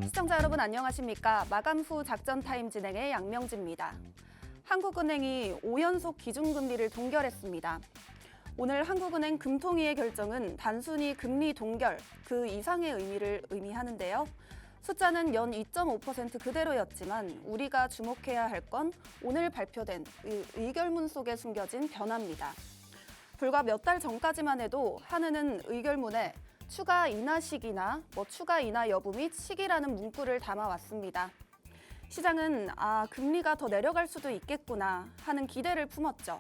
시청자 여러분 안녕하십니까? 마감 후 작전 타임 진행의 양명지입니다. 한국은행이 5연속 기준금리를 동결했습니다. 오늘 한국은행 금통위의 결정은 단순히 금리 동결, 그 이상의 의미를 의미하는데요. 숫자는 연 2.5% 그대로였지만 우리가 주목해야 할 건 오늘 발표된 의결문 속에 숨겨진 변화입니다. 불과 몇 달 전까지만 해도 한은은 의결문에 추가 인하 시기나 추가 인하 여부 및 시기라는 문구를 담아왔습니다. 시장은 금리가 더 내려갈 수도 있겠구나 하는 기대를 품었죠.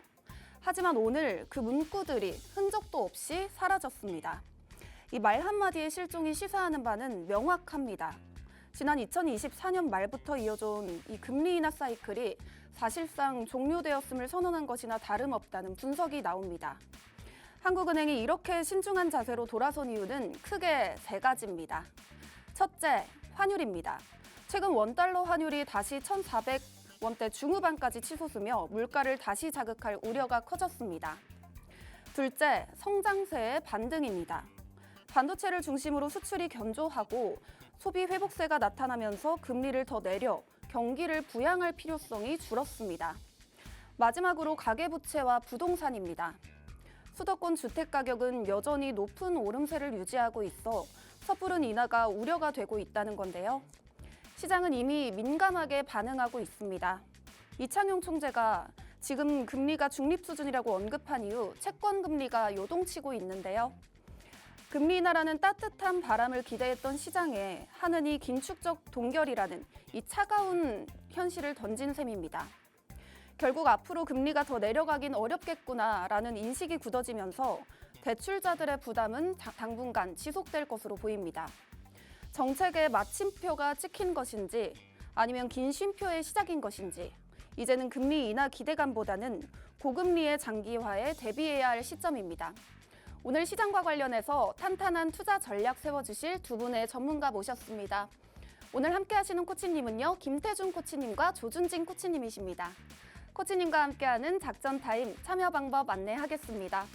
하지만 오늘 그 문구들이 흔적도 없이 사라졌습니다. 이 말 한마디의 실종이 시사하는 바는 명확합니다. 지난 2024년 말부터 이어져 온 이 금리 인하 사이클이 사실상 종료되었음을 선언한 것이나 다름없다는 분석이 나옵니다. 한국은행이 이렇게 신중한 자세로 돌아선 이유는 크게 세 가지입니다. 첫째, 환율입니다. 최근 원달러 환율이 다시 1,400원대 중후반까지 치솟으며 물가를 다시 자극할 우려가 커졌습니다. 둘째, 성장세의 반등입니다. 반도체를 중심으로 수출이 견조하고 소비 회복세가 나타나면서 금리를 더 내려 경기를 부양할 필요성이 줄었습니다. 마지막으로 가계부채와 부동산입니다. 수도권 주택가격은 여전히 높은 오름세를 유지하고 있어 섣부른 인하가 우려가 되고 있다는 건데요. 시장은 이미 민감하게 반응하고 있습니다. 이창용 총재가 지금 금리가 중립 수준이라고 언급한 이후 채권 금리가 요동치고 있는데요. 금리 인하라는 따뜻한 바람을 기대했던 시장에 한은이 긴축적 동결이라는 이 차가운 현실을 던진 셈입니다. 결국 앞으로 금리가 더 내려가긴 어렵겠구나라는 인식이 굳어지면서 대출자들의 부담은 당분간 지속될 것으로 보입니다. 정책의 마침표가 찍힌 것인지 아니면 긴 쉼표의 시작인 것인지 이제는 금리 인하 기대감보다는 고금리의 장기화에 대비해야 할 시점입니다. 오늘 시장과 관련해서 탄탄한 투자 전략 세워주실 두 분의 전문가 모셨습니다. 오늘 함께하시는 코치님은요, 김태준 코치님과 조준진 코치님이십니다. 코치님과 함께하는 작전 타임 참여 방법 안내하겠습니다.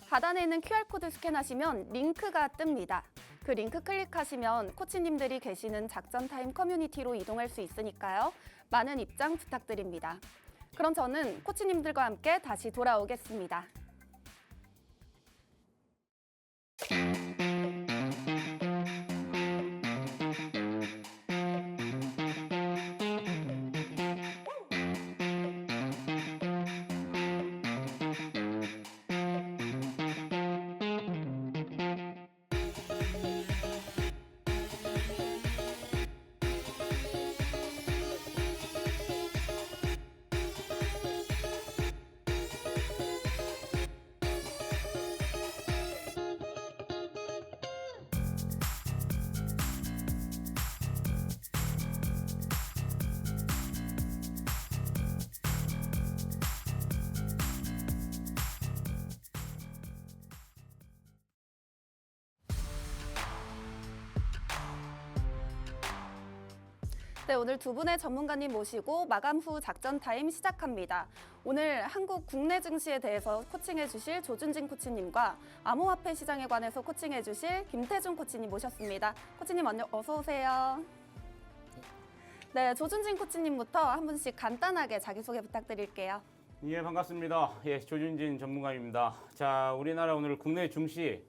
하단에 있는 QR코드 스캔하시면 링크가 뜹니다. 그 링크 클릭하시면 코치님들이 계시는 작전 타임 커뮤니티로 이동할 수 있으니까요. 많은 입장 부탁드립니다. 그럼 저는 코치님들과 함께 다시 돌아오겠습니다. 네, 오늘 두 분의 전문가님 모시고 마감 후 작전 타임 시작합니다. 오늘 한국 국내 증시에 대해서 코칭해 주실 조준진 코치님과 암호화폐 시장에 관해서 코칭해 주실 김태준 코치님 모셨습니다. 코치님 어서 오세요. 네, 조준진 코치님부터 한 분씩 간단하게 자기소개 부탁드릴게요. 예, 반갑습니다. 예, 조준진 전문가입니다. 자, 우리나라 오늘 국내 증시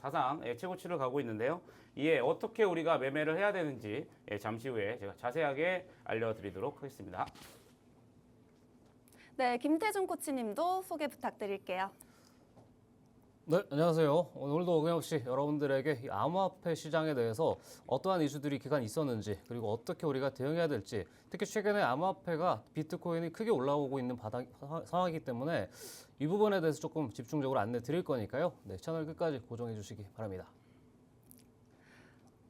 사상 최고치를 가고 있는데요. 이에 어떻게 우리가 매매를 해야 되는지 잠시 후에 제가 자세하게 알려드리도록 하겠습니다. 네, 김태준 코치님도 소개 부탁드릴게요. 네, 안녕하세요. 오늘도 어김없이 여러분들에게 이 암호화폐 시장에 대해서 어떠한 이슈들이 기간 있었는지 그리고 어떻게 우리가 대응해야 될지 특히 최근에 암호화폐가 비트코인이 크게 올라오고 있는 상황이기 때문에 이 부분에 대해서 조금 집중적으로 안내 드릴 거니까요. 네, 채널 끝까지 고정해 주시기 바랍니다.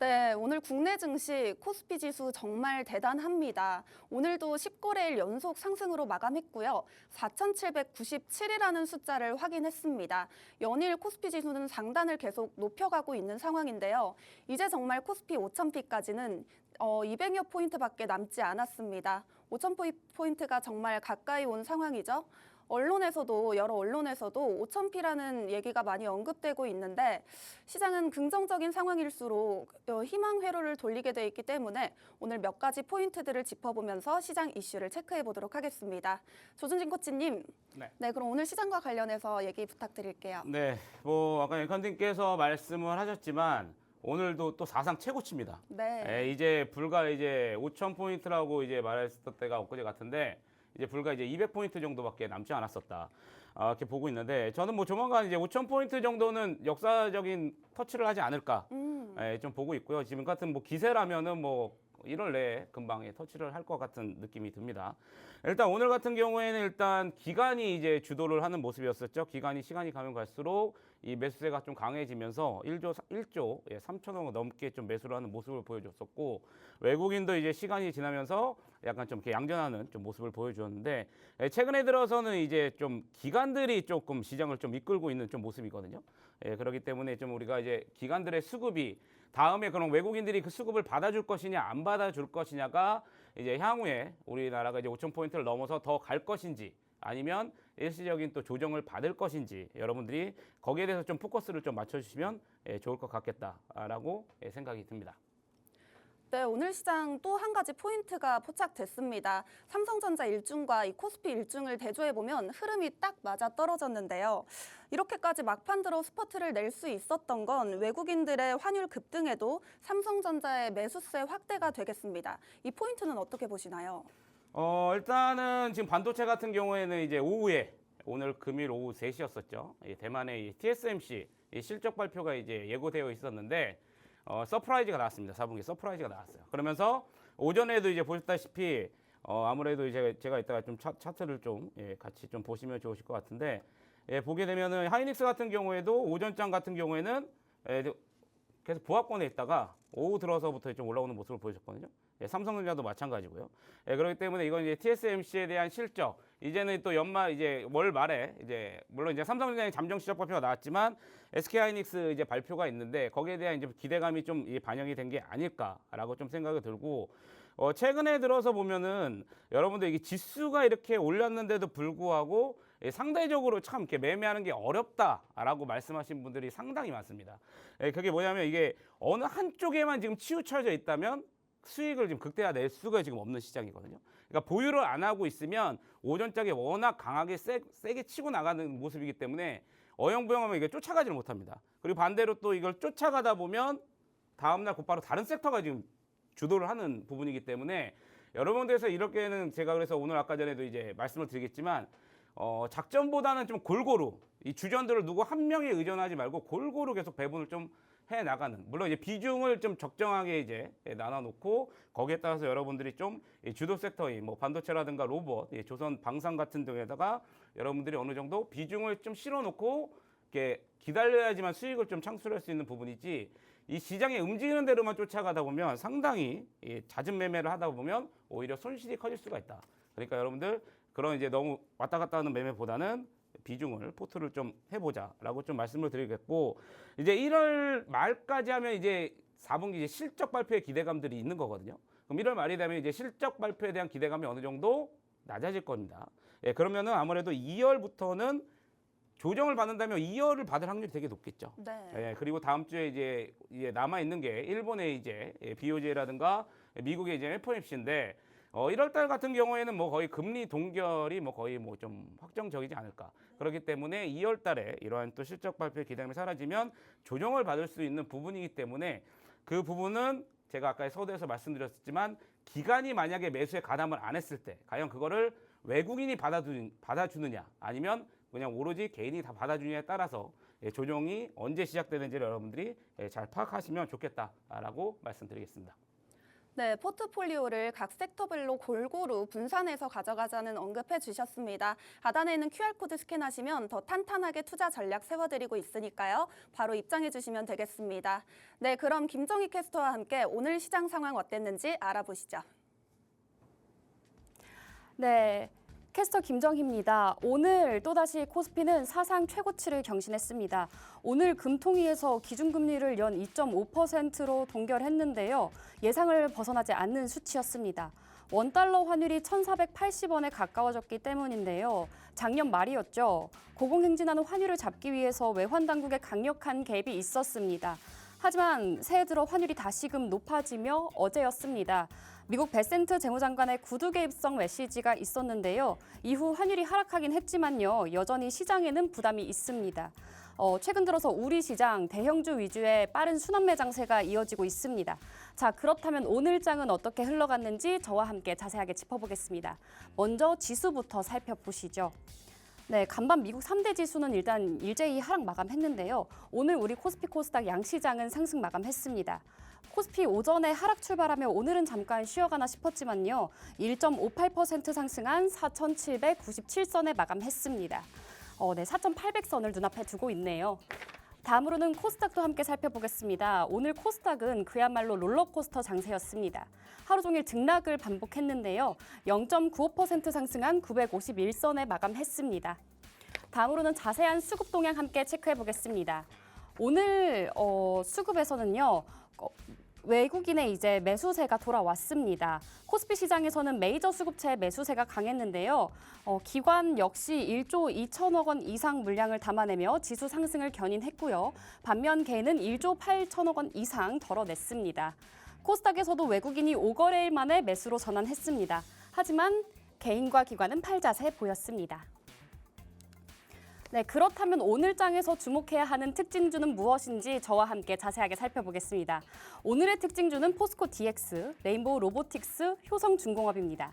네, 오늘 국내 증시 코스피 지수 정말 대단합니다. 오늘도 10거래일 연속 상승으로 마감했고요. 4,797이라는 숫자를 확인했습니다. 연일 코스피 지수는 상단을 계속 높여가고 있는 상황인데요. 이제 정말 코스피 5,000피까지는 200여 포인트밖에 남지 않았습니다. 5,000포인트가 정말 가까이 온 상황이죠. 여러 언론에서도 5,000피라는 얘기가 많이 언급되고 있는데 시장은 긍정적인 상황일수록 희망 회로를 돌리게 돼 있기 때문에 오늘 몇 가지 포인트들을 짚어보면서 시장 이슈를 체크해 보도록 하겠습니다. 조준진 코치님, 네, 그럼 오늘 시장과 관련해서 얘기 부탁드릴게요. 네, 뭐 아까 앵커님께서 말씀을 하셨지만 오늘도 또 사상 최고치입니다. 네. 이제 불과 이제 5,000포인트라고 이제 말했을 때가 엊그제 같은데 이제 불과 이제 200포인트 정도밖에 남지 않았었다. 이렇게 보고 있는데 저는 뭐 조만간 이제 5,000포인트 정도는 역사적인 터치를 하지 않을까 좀 보고 있고요. 지금 같은 뭐 기세라면은 뭐 1월 내에 금방 터치를 할 것 같은 느낌이 듭니다. 일단 오늘 같은 경우에는 일단 기관이 이제 주도를 하는 모습이었었죠. 기관이 시간이 가면 갈수록 이 매수세가 좀 강해지면서 1조 3천억 넘게 좀 매수를 하는 모습을 보여줬었고 외국인도 이제 시간이 지나면서 약간 좀 이렇게 양전하는 좀 모습을 보여주었는데 최근에 들어서는 이제 좀 기관들이 조금 시장을 좀 이끌고 있는 좀 모습이거든요. 그렇기 때문에 좀 우리가 이제 기관들의 수급이 다음에 그런 외국인들이 그 수급을 받아줄 것이냐 안 받아줄 것이냐가 이제 향후에 우리나라가 이제 5,000포인트를 넘어서 더 갈 것인지 아니면 일시적인 또 조정을 받을 것인지 여러분들이 거기에 대해서 좀 포커스를 좀 맞춰주시면 좋을 것 같겠다라고 생각이 듭니다. 네, 오늘 시장 또 한 가지 포인트가 포착됐습니다. 삼성전자 일중과 이 코스피 일중을 대조해보면 흐름이 딱 맞아 떨어졌는데요. 이렇게까지 막판 들어 스퍼트를 낼 수 있었던 건 외국인들의 환율 급등에도 삼성전자의 매수세 확대가 되겠습니다. 이 포인트는 어떻게 보시나요? 일단은 지금 반도체 같은 경우에는 이제 오후에 오늘 금요일 오후 3시였었죠. 대만의 TSMC 실적 발표가 이제 예고되어 있었는데 서프라이즈가 나왔습니다. 4분기 서프라이즈가 나왔어요. 그러면서 오전에도 이제 보셨다시피 아무래도 이제 제가 이따가 좀 차트를 좀 같이 좀 보시면 좋으실 것 같은데 보게 되면은 하이닉스 같은 경우에도 오전장 같은 경우에는 계속 보합권에 있다가 오후 들어서부터 좀 올라오는 모습을 보여줬거든요. 삼성전자도 마찬가지고요. 그렇기 때문에 이건 이제 TSMC에 대한 실적 이제는 또 연말 이제 월 말에 이제 물론 이제 삼성전자의 잠정 실적 발표가 나왔지만 SK 하이닉스 이제 발표가 있는데 거기에 대한 이제 기대감이 좀 반영이 된 게 아닐까라고 좀 생각이 들고 최근에 들어서 보면은 여러분들 이게 지수가 이렇게 올랐는데도 불구하고 상대적으로 참 이렇게 매매하는 게 어렵다라고 말씀하신 분들이 상당히 많습니다. 그게 뭐냐면 이게 어느 한쪽에만 지금 치우쳐져 있다면 수익을 지금 극대화낼 수가 지금 없는 시장이거든요. 그러니까 보유를 안 하고 있으면 오전장에 워낙 강하게 세게 치고 나가는 모습이기 때문에 어영부영하면 이게 쫓아가지를 못합니다. 그리고 반대로 또 이걸 쫓아가다 보면 다음날 곧바로 다른 섹터가 지금 주도를 하는 부분이기 때문에 여러분들에서 이렇게는 제가 그래서 오늘 아까 전에도 이제 말씀을 드리겠지만 작전보다는 좀 골고루 이 주전들을 누구 한 명에 의존하지 말고 골고루 계속 배분을 좀 해 나가는 물론 이제 비중을 좀 적정하게 이제 나눠놓고 거기에 따라서 여러분들이 좀 주도 섹터인 뭐 반도체라든가 로봇, 조선 방산 같은 등에다가 여러분들이 어느 정도 비중을 좀 실어놓고 이렇게 기다려야지만 수익을 좀 창출할 수 있는 부분이지 이 시장에 움직이는 대로만 쫓아가다 보면 상당히 잦은 매매를 하다 보면 오히려 손실이 커질 수가 있다. 그러니까 여러분들 그런 이제 너무 왔다 갔다 하는 매매보다는 비중을 포트를 좀 해보자라고 좀 말씀을 드리겠고 이제 1월 말까지 하면 이제 4분기 이제 실적 발표의 기대감들이 있는 거거든요. 그럼 1월 말이 되면 이제 실적 발표에 대한 기대감이 어느 정도 낮아질 겁니다. 그러면은 아무래도 2월부터는 조정을 받는다면 2월을 받을 확률이 되게 높겠죠. 네. 그리고 다음 주에 이제 남아 있는 게 일본의 이제 BOJ라든가 미국의 이제 FOMC인데 1월 달 같은 경우에는 뭐 거의 금리 동결이 뭐 거의 뭐 좀 확정적이지 않을까. 그렇기 때문에 2월 달에 이러한 또 실적 발표의 기대감이 사라지면 조정을 받을 수 있는 부분이기 때문에 그 부분은 제가 아까 서두에서 말씀드렸지만 기관이 만약에 매수에 가담을 안 했을 때 과연 그거를 외국인이 받아주느냐 아니면 그냥 오로지 개인이 다 받아주느냐에 따라서 조정이 언제 시작되는지를 여러분들이 잘 파악하시면 좋겠다라고 말씀드리겠습니다. 네, 포트폴리오를 각 섹터별로 골고루 분산해서 가져가자는 언급해 주셨습니다. 하단에 있는 QR코드 스캔하시면 더 탄탄하게 투자 전략 세워드리고 있으니까요. 바로 입장해 주시면 되겠습니다. 네, 그럼 김정희 캐스터와 함께 오늘 시장 상황 어땠는지 알아보시죠. 네. 캐스터 김정희입니다. 오늘 또다시 코스피는 사상 최고치를 경신했습니다. 오늘 금통위에서 기준금리를 연 2.5%로 동결했는데요. 예상을 벗어나지 않는 수치였습니다. 원달러 환율이 1,480원에 가까워졌기 때문인데요. 작년 말이었죠. 고공행진하는 환율을 잡기 위해서 외환 당국의 강력한 개입이 있었습니다. 하지만 새해 들어 환율이 다시금 높아지며 어제였습니다. 미국 베센트 재무장관의 구두 개입성 메시지가 있었는데요. 이후 환율이 하락하긴 했지만요. 여전히 시장에는 부담이 있습니다. 최근 들어서 우리 시장 대형주 위주의 빠른 순환매 장세가 이어지고 있습니다. 자, 그렇다면 오늘 장은 어떻게 흘러갔는지 저와 함께 자세하게 짚어보겠습니다. 먼저 지수부터 살펴보시죠. 네, 간밤 미국 3대 지수는 일단 일제히 하락 마감했는데요. 오늘 우리 코스피 코스닥 양시장은 상승 마감했습니다. 코스피 오전에 하락 출발하며 오늘은 잠깐 쉬어가나 싶었지만요. 1.58% 상승한 4,797선에 마감했습니다. 4,800선을 눈앞에 두고 있네요. 다음으로는 코스닥도 함께 살펴보겠습니다. 오늘 코스닥은 그야말로 롤러코스터 장세였습니다. 하루 종일 등락을 반복했는데요. 0.95% 상승한 951선에 마감했습니다. 다음으로는 자세한 수급 동향 함께 체크해 보겠습니다. 오늘 수급에서는요. 외국인의 이제 매수세가 돌아왔습니다. 코스피 시장에서는 메이저 수급체의 매수세가 강했는데요. 기관 역시 1조 2천억 원 이상 물량을 담아내며 지수 상승을 견인했고요. 반면 개인은 1조 8천억 원 이상 덜어냈습니다. 코스닥에서도 외국인이 5거래일 만에 매수로 전환했습니다. 하지만 개인과 기관은 팔자세 보였습니다. 네, 그렇다면 오늘 장에서 주목해야 하는 특징주는 무엇인지 저와 함께 자세하게 살펴보겠습니다. 오늘의 특징주는 포스코 DX, 레인보우 로보틱스, 효성중공업입니다.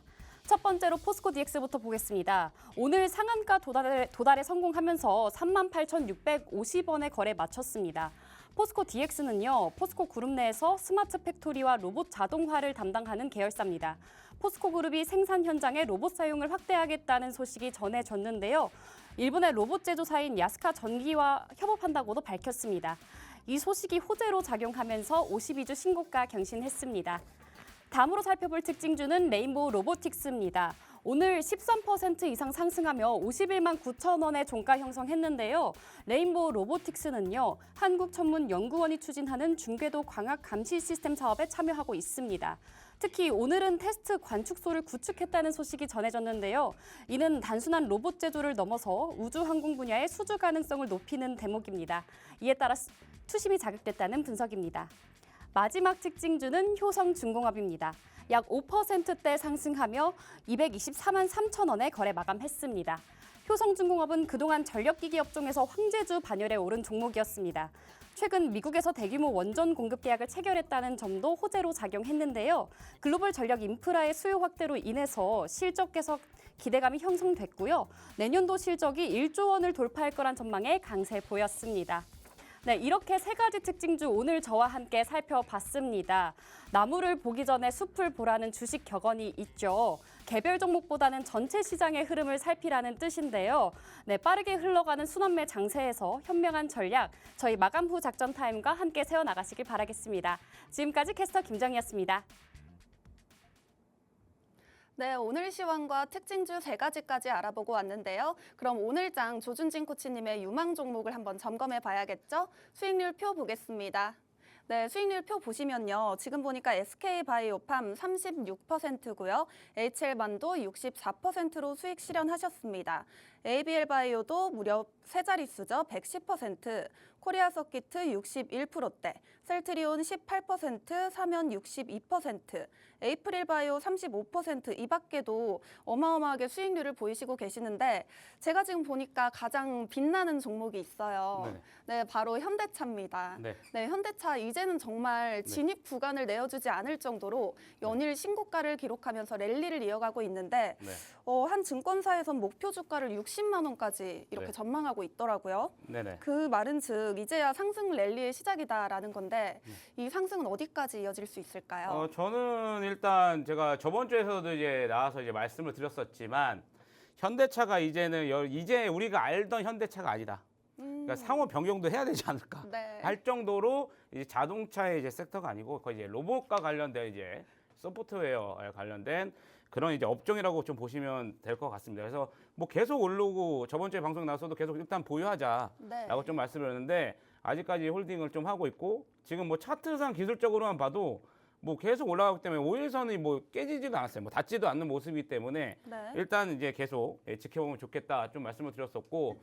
첫 번째로 포스코 DX부터 보겠습니다. 오늘 상한가 도달에 성공하면서 38,650원의 거래 마쳤습니다. 포스코 DX는요, 포스코 그룹 내에서 스마트 팩토리와 로봇 자동화를 담당하는 계열사입니다. 포스코 그룹이 생산 현장에 로봇 사용을 확대하겠다는 소식이 전해졌는데요. 일본의 로봇 제조사인 야스카 전기와 협업한다고도 밝혔습니다. 이 소식이 호재로 작용하면서 52주 신고가 경신했습니다. 다음으로 살펴볼 특징주는 레인보우 로보틱스입니다. 오늘 13% 이상 상승하며 51만 9천 원의 종가 형성했는데요. 레인보우 로보틱스는요, 한국천문연구원이 추진하는 중궤도 광학 감시 시스템 사업에 참여하고 있습니다. 특히 오늘은 테스트 관측소를 구축했다는 소식이 전해졌는데요. 이는 단순한 로봇 제조를 넘어서 우주항공 분야의 수주 가능성을 높이는 대목입니다. 이에 따라 투심이 자극됐다는 분석입니다. 마지막 특징주는 효성중공업입니다. 약 5%대 상승하며 224만 3천 원에 거래 마감했습니다. 효성중공업은 그동안 전력기기 업종에서 황제주 반열에 오른 종목이었습니다. 최근 미국에서 대규모 원전 공급 계약을 체결했다는 점도 호재로 작용했는데요. 글로벌 전력 인프라의 수요 확대로 인해서 실적 개선 기대감이 형성됐고요. 내년도 실적이 1조 원을 돌파할 거란 전망에 강세 보였습니다. 네, 이렇게 세 가지 특징주 오늘 저와 함께 살펴봤습니다. 나무를 보기 전에 숲을 보라는 주식 격언이 있죠. 개별 종목보다는 전체 시장의 흐름을 살피라는 뜻인데요. 네, 빠르게 흘러가는 순환매 장세에서 현명한 전략, 저희 마감 후 작전 타임과 함께 세워나가시길 바라겠습니다. 지금까지 캐스터 김정희였습니다. 네, 오늘 시황과 특징주 세 가지까지 알아보고 왔는데요. 그럼 오늘 장 조준진 코치님의 유망 종목을 한번 점검해 봐야겠죠? 수익률 표 보겠습니다. 네, 수익률 표 보시면요. 지금 보니까 SK바이오팜 36%고요. HL반도 64%로 수익 실현하셨습니다. ABL바이오도 무려 세 자릿수죠. 110%, 코리아서키트 61%대, 셀트리온 18%, 사면 62%, 에이프릴바이오 35%이 밖에도 어마어마하게 수익률을 보이시고 계시는데 제가 지금 보니까 가장 빛나는 종목이 있어요. 네, 바로 현대차입니다. 네, 현대차 이제는 정말 진입 구간을 내어주지 않을 정도로 연일 신고가를 기록하면서 랠리를 이어가고 있는데 한 증권사에선 목표 주가를 60만 원까지 이렇게 전망하고 있더라고요. 그 말은 즉 이제야 상승 랠리의 시작이다라는 건데 이 상승은 어디까지 이어질 수 있을까요? 저는 일단 제가 저번 주에서도 이제 나와서 이제 말씀을 드렸었지만 현대차가 이제 우리가 알던 현대차가 아니다. 그러니까 상호 변경도 해야 되지 않을까 할 정도로 이제 자동차의 이제 섹터가 아니고 거의 이제 로봇과 관련된 이제 소프트웨어에 관련된 그런 이제 업종이라고 좀 보시면 될 것 같습니다. 그래서 뭐 계속 오르고 저번 주에 방송 나와서도 계속 일단 보유하자라고 좀 말씀을 했는데 아직까지 홀딩을 좀 하고 있고 지금 뭐 차트상 기술적으로만 봐도 뭐 계속 올라가기 때문에 5일선이 뭐 깨지지도 않았어요. 뭐 닿지도 않는 모습이기 때문에 네. 일단 이제 계속 지켜보면 좋겠다 좀 말씀을 드렸었고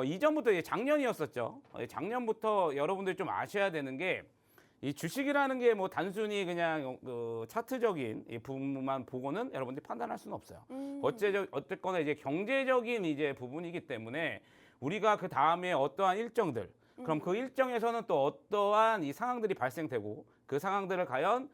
이전부터 이제 작년이었었죠. 작년부터 여러분들이 좀 아셔야 되는 게 이 주식이라는 게 뭐 단순히 그냥 그 차트적인 이 부분만 보고는 여러분들이 판단할 수는 없어요. 어쨌거나 이제 경제적인 이제 부분이기 때문에 우리가 그 다음에 어떠한 일정들 그럼 그 일정에서는 또 어떠한 이 상황들이 발생되고 그 상황들을 과연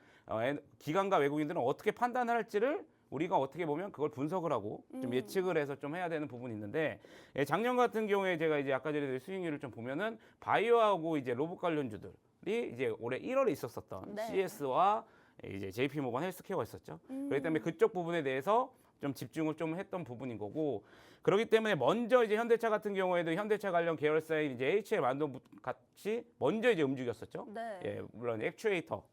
기관과 외국인들은 어떻게 판단할지를 우리가 어떻게 보면 그걸 분석을 하고 좀 예측을 해서 좀 해야 되는 부분이 있는데 작년 같은 경우에 제가 이제 아까 전에 수익률을 좀 보면은 바이오하고 이제 로봇 관련주들이 이제 올해 1월에 있었었던 네. CS와 이제 JP 모건 헬스케어가 있었죠. 그렇기 때문에 그쪽 부분에 대해서 좀 집중을 좀 했던 부분인 거고 그렇기 때문에 먼저 이제 현대차 같은 경우에도 현대차 관련 계열사인 이제 HL 만동 같이 먼저 이제 움직였었죠. 네. 예, 물론 액추에이터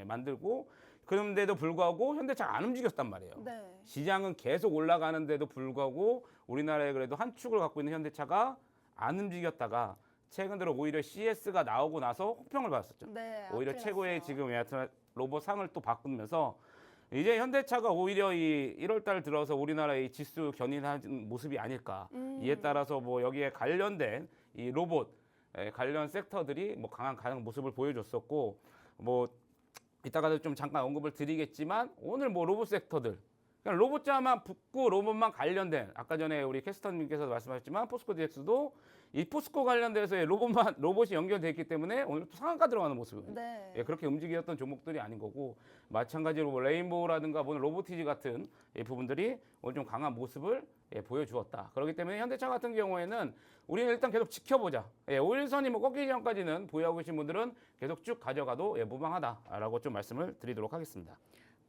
만들고 그런데도 불구하고 현대차가 안 움직였단 말이에요. 네. 시장은 계속 올라가는데도 불구하고 우리나라에 그래도 한 축을 갖고 있는 현대차가 안 움직였다가 최근 들어 오히려 CS가 나오고 나서 혹평을 받았었죠. 네. 오히려 앞을 최고의 났어요. 지금 여하튼 로봇 상을 또 바꾸면서 이제 현대차가 오히려 이 1월 달 들어서 우리나라의 지수 견인하는 모습이 아닐까. 이에 따라서 뭐 여기에 관련된 이 로봇 관련 섹터들이 뭐 강한 모습을 보여줬었고 뭐 이따가도 좀 잠깐 언급을 드리겠지만 오늘 뭐 로봇 섹터들 그냥 로봇자만 붙고 로봇만 관련된 아까 전에 우리 캐스터님께서 말씀하셨지만 포스코 DX도 이 포스코 관련돼서의 로봇이 연결돼 있기 때문에 오늘 또 상한가 들어가는 모습이에요. 네. 예, 그렇게 움직였던 종목들이 아닌 거고 마찬가지로 뭐 레인보우라든가 오늘 로보티지 같은 이 부분들이 오늘 좀 강한 모습을 보여주었다. 그렇기 때문에 현대차 같은 경우에는 우리는 일단 계속 지켜보자. 5일선이 뭐 꺾이기 전까지는 보유하고 계신 분들은 계속 쭉 가져가도 무방하다라고 좀 말씀을 드리도록 하겠습니다.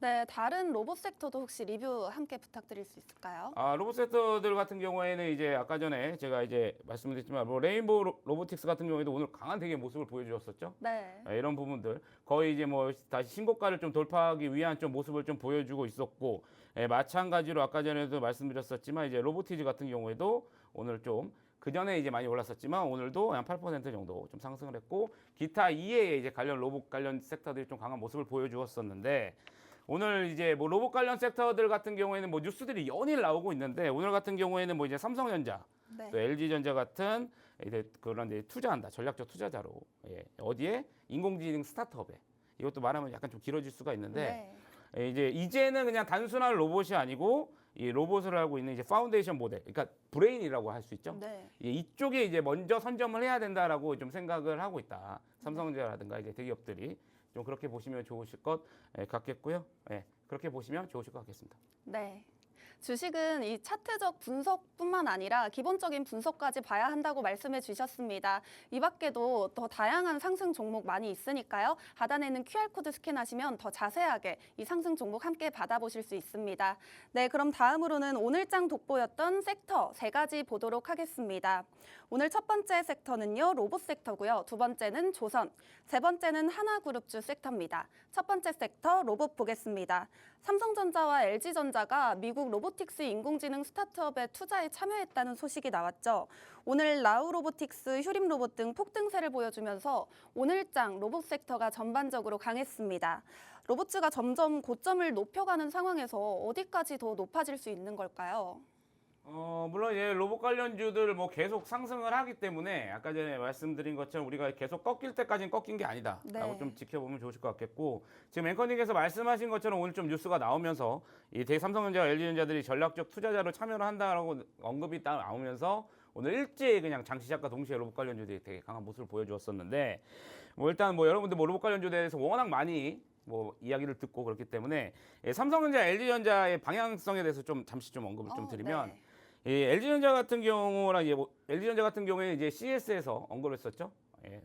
네, 다른 로봇 섹터도 혹시 리뷰 함께 부탁드릴 수 있을까요? 로봇 섹터들 같은 경우에는 이제 아까 전에 제가 이제 말씀드렸지만 뭐 레인보우 로보틱스 같은 경우에도 오늘 강한 되게 모습을 보여주었었죠. 네. 이런 부분들 거의 이제 뭐 다시 신고가를 좀 돌파하기 위한 좀 모습을 좀 보여주고 있었고 마찬가지로 아까 전에도 말씀드렸었지만 이제 로보티즈 같은 경우에도 오늘 좀 그 전에 이제 많이 올랐었지만 오늘도 한 8% 정도 좀 상승을 했고 기타 이외에 이제 관련 로봇 관련 섹터들이 좀 강한 모습을 보여주었었는데 오늘 이제 뭐 로봇 관련 섹터들 같은 경우에는 뭐 뉴스들이 연일 나오고 있는데 오늘 같은 경우에는 뭐 이제 삼성전자 네. 또 LG전자 같은 이제 그런 데 투자한다 전략적 투자자로 어디에 인공지능 스타트업에 이것도 말하면 약간 좀 길어질 수가 있는데 네. 이제는 그냥 단순한 로봇이 아니고 이 로봇을 하고 있는 이제 파운데이션 모델 그러니까 브레인이라고 할 수 있죠. 네. 이쪽에 이제 먼저 선점을 해야 된다라고 좀 생각을 하고 있다. 삼성전자라든가 이제 대기업들이 좀 그렇게 보시면 좋으실 것 같겠고요. 그렇게 보시면 좋으실 것 같겠습니다. 네. 주식은 이 차트적 분석뿐만 아니라 기본적인 분석까지 봐야 한다고 말씀해 주셨습니다. 이 밖에도 더 다양한 상승 종목 많이 있으니까요. 하단에 있는 QR코드 스캔하시면 더 자세하게 이 상승 종목 함께 받아보실 수 있습니다. 네, 그럼 다음으로는 오늘장 돋보였던 섹터 3가지 보도록 하겠습니다. 오늘 첫 번째 섹터는요, 로봇 섹터고요. 두 번째는 조선, 세 번째는 하나그룹주 섹터입니다. 첫 번째 섹터 로봇 보겠습니다. 삼성전자와 LG전자가 미국 로보틱스 인공지능 스타트업에 투자에 참여했다는 소식이 나왔죠. 오늘 라우로보틱스, 휴림로봇 등 폭등세를 보여주면서 오늘장 로봇 섹터가 전반적으로 강했습니다. 로봇주가 점점 고점을 높여가는 상황에서 어디까지 더 높아질 수 있는 걸까요? 물론 이제 로봇 관련주들 뭐 계속 상승을 하기 때문에 아까 전에 말씀드린 것처럼 우리가 계속 꺾일 때까지는 꺾인 게 아니다라고 네. 좀 지켜보면 좋으실 것 같겠고 지금 앵커님께서 말씀하신 것처럼 오늘 좀 뉴스가 나오면서 이 대삼성전자와 LG전자들이 전략적 투자자로 참여를 한다라고 언급이 딱 나오면서 오늘 일제히 그냥 장 시작과 동시에 로봇 관련주들이 되게 강한 모습을 보여주었었는데 뭐 일단 뭐 여러분들 뭐 로봇 관련주에 대해서 워낙 많이 뭐 이야기를 듣고 그렇기 때문에 삼성전자, LG전자의 방향성에 대해서 좀 잠시 좀 언급을 좀 드리면. 네. LG전자 같은 경우나 이제 LG전자 같은 경우에는 이제 CS에서 언급을 했었죠.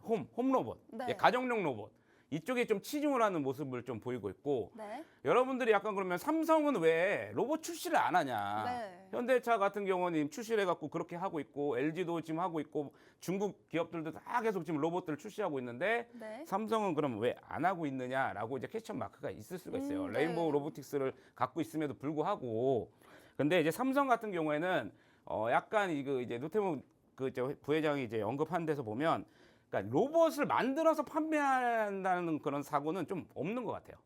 홈 로봇, 네. 가정용 로봇 이쪽에 좀 치중을 하는 모습을 좀 보이고 있고 네. 여러분들이 약간 그러면 삼성은 왜 로봇 출시를 안 하냐? 네. 현대차 같은 경우는 출시를 해갖고 그렇게 하고 있고 LG도 지금 하고 있고 중국 기업들도 다 계속 지금 로봇들을 출시하고 있는데 네. 삼성은 그럼 왜 안 하고 있느냐라고 이제 퀘스천 마크가 있을 수가 있어요. 네. 레인보우 로보틱스를 갖고 있음에도 불구하고. 근데 이제 삼성 같은 경우에는 약간 이거 이제 노태무 그 부회장이 이제 언급한 데서 보면 그러니까 로봇을 만들어서 판매한다는 그런 사고는 좀 없는 것 같아요.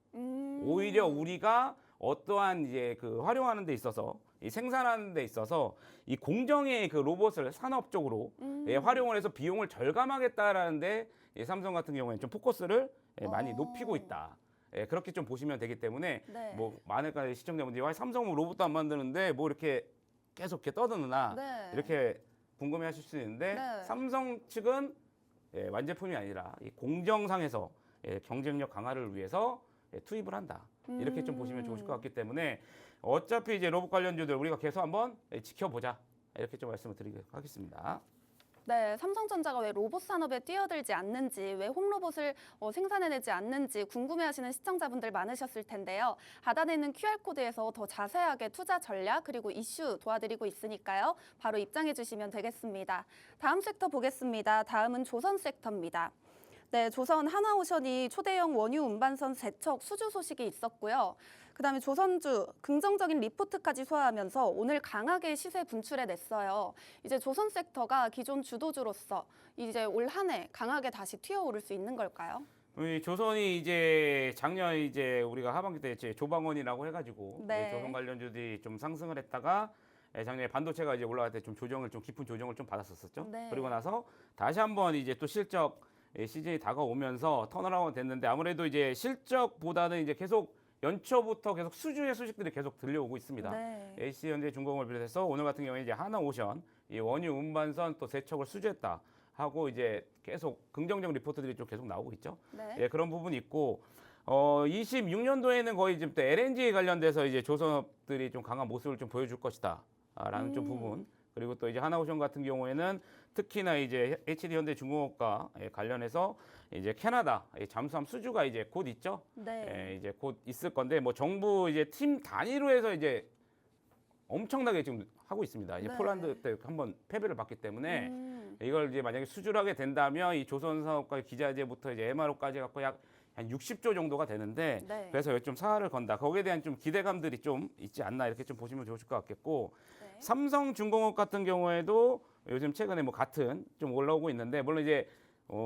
오히려 우리가 어떠한 이제 그 활용하는 데 있어서 이 생산하는 데 있어서 이 공정의 그 로봇을 산업적으로 예, 활용을 해서 비용을 절감하겠다라는데 이 삼성 같은 경우에는 좀 포커스를 예, 많이 높이고 있다. 예, 그렇게 좀 보시면 되기 때문에 네. 뭐 많은 시청자분들이 와, 삼성은 로봇도 안 만드는데 뭐 이렇게 계속 이렇게 떠드느나 네. 이렇게 궁금해하실 수 있는데 네. 삼성 측은 예, 완제품이 아니라 이 공정상에서 예, 경쟁력 강화를 위해서 예, 투입을 한다. 이렇게 좀 보시면 좋으실 것 같기 때문에 어차피 이제 로봇 관련주들 우리가 계속 한번 예, 지켜보자. 이렇게 좀 말씀을 드리도록 하겠습니다. 네, 삼성전자가 왜 로봇 산업에 뛰어들지 않는지, 왜 홈로봇을 생산해내지 않는지 궁금해하시는 시청자분들 많으셨을 텐데요. 하단에 있는 QR코드에서 더 자세하게 투자 전략 그리고 이슈 도와드리고 있으니까요. 바로 입장해 주시면 되겠습니다. 다음 섹터 보겠습니다. 다음은 조선 섹터입니다. 네, 조선 하나오션이 초대형 원유 운반선 세척 수주 소식이 있었고요. 그다음에 조선주 긍정적인 리포트까지 소화하면서 오늘 강하게 시세 분출해냈어요. 이제 조선 섹터가 기존 주도주로서 이제 올 한 해 강하게 다시 튀어오를 수 있는 걸까요? 우리 조선이 이제 작년 이제 우리가 하반기 때 이제 조방원이라고 해가지고 네. 조선 관련주들이 좀 상승을 했다가 작년에 반도체가 이제 올라갈 때 좀 조정을 좀 깊은 조정을 좀 받았었죠. 네. 그리고 나서 다시 한번 이제 또 실적 시즌이 다가오면서 턴어라운드 됐는데 아무래도 이제 실적보다는 이제 계속 연초부터 계속 수주의 소식들이 계속 들려오고 있습니다. 네. HC현대중공업을 비롯해서 오늘 같은 경우에 이제 하나오션 이 원유 운반선 또 세척을 수주했다 하고 이제 계속 긍정적 리포트들이 좀 계속 나오고 있죠. 네. 예, 그런 부분이 있고 26년도에는 거의 지금 또 LNG 관련돼서 이제 조선업들이 좀 강한 모습을 좀 보여줄 것이다라는 좀 부분. 그리고 또 이제 하나오션 같은 경우에는 특히나 이제 HD현대중공업과 관련해서 이제 캐나다 잠수함 수주가 이제 곧 있죠. 네. 이제 곧 있을 건데 뭐 정부 이제 팀 단위로 해서 이제 엄청나게 지금 하고 있습니다. 이제 네. 폴란드 때 한번 패배를 봤기 때문에 음. 이걸 이제 만약에 수주를 하게 된다면 이 조선사업과 기자재부터 이제 MRO까지 갖고 약 한 60조 정도가 되는데 네. 그래서 좀 사활을 건다. 거기에 대한 좀 기대감들이 좀 있지 않나 이렇게 좀 보시면 좋으실 것 같겠고 네. 삼성중공업 같은 경우에도 요즘 최근에 뭐 같은 좀 올라오고 있는데 물론 이제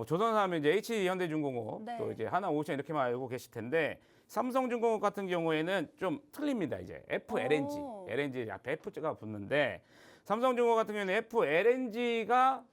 조선사하면 이제 HD현대중공업 네. 또 이제 하나오션 이렇게만 알고 계실 텐데 삼성중공업 같은 경우에는 좀 틀립니다. 이제 FLNG, 오. LNG 앞에 F자가 붙는데 삼성중공업 같은 경우에는 FLNG가